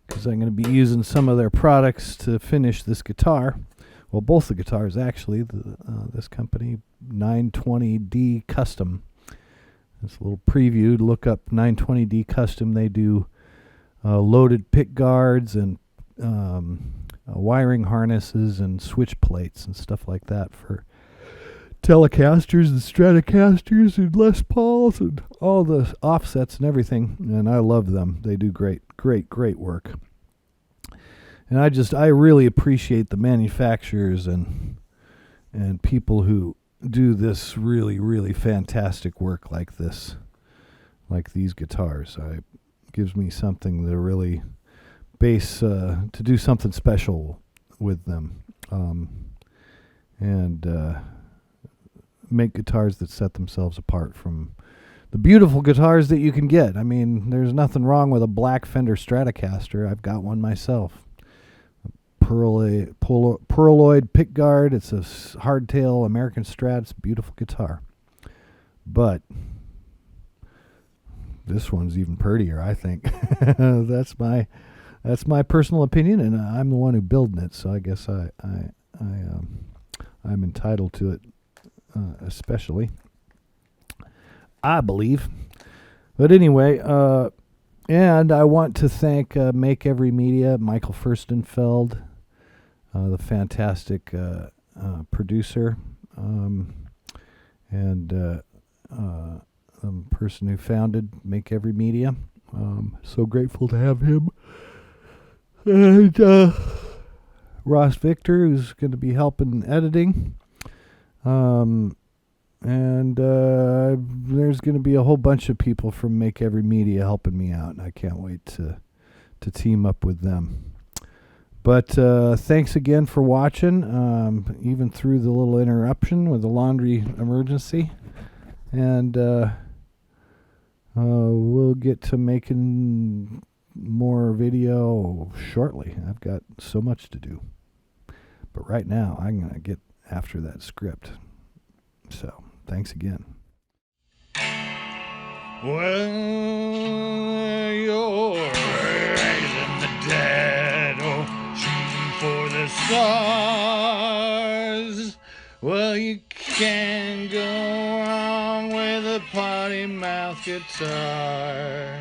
because I'm going to be using some of their products to finish this guitar. Well, both the guitars, actually. This company, 920D Custom. It's a little preview. Look up 920D Custom. They do loaded pick guards and wiring harnesses and switch plates and stuff like that for Telecasters and Stratocasters and Les Pauls and all the offsets and everything. And I love them. They do great work. And I really appreciate the manufacturers and people who do this really fantastic work like this, like these guitars. It gives me something to really to do something special with them, and make guitars that set themselves apart from the beautiful guitars that you can get. I mean, there's nothing wrong with a black Fender Stratocaster. I've got one myself. Pearloid pickguard. It's a hardtail American Strat. It's a beautiful guitar. But this one's even prettier, I think. That's my personal opinion, and I'm the one who building it, so I guess I'm entitled to it, especially, I believe. But anyway, and I want to thank Make Every Media, Michael Furstenfeld, the fantastic producer, and the person who founded Make Every Media. So grateful to have him. And Ross Victor, who's going to be helping editing. And there's going to be a whole bunch of people from Make Every Media helping me out, and I can't wait to team up with them. But thanks again for watching, even through the little interruption with the laundry emergency. And we'll get to making more video shortly. I've got so much to do. But right now, I'm going to get after that script. So, thanks again. Well, you're raising the dead, oh, shooting for the stars. Well, you can't go wrong with a Pottymouth guitar.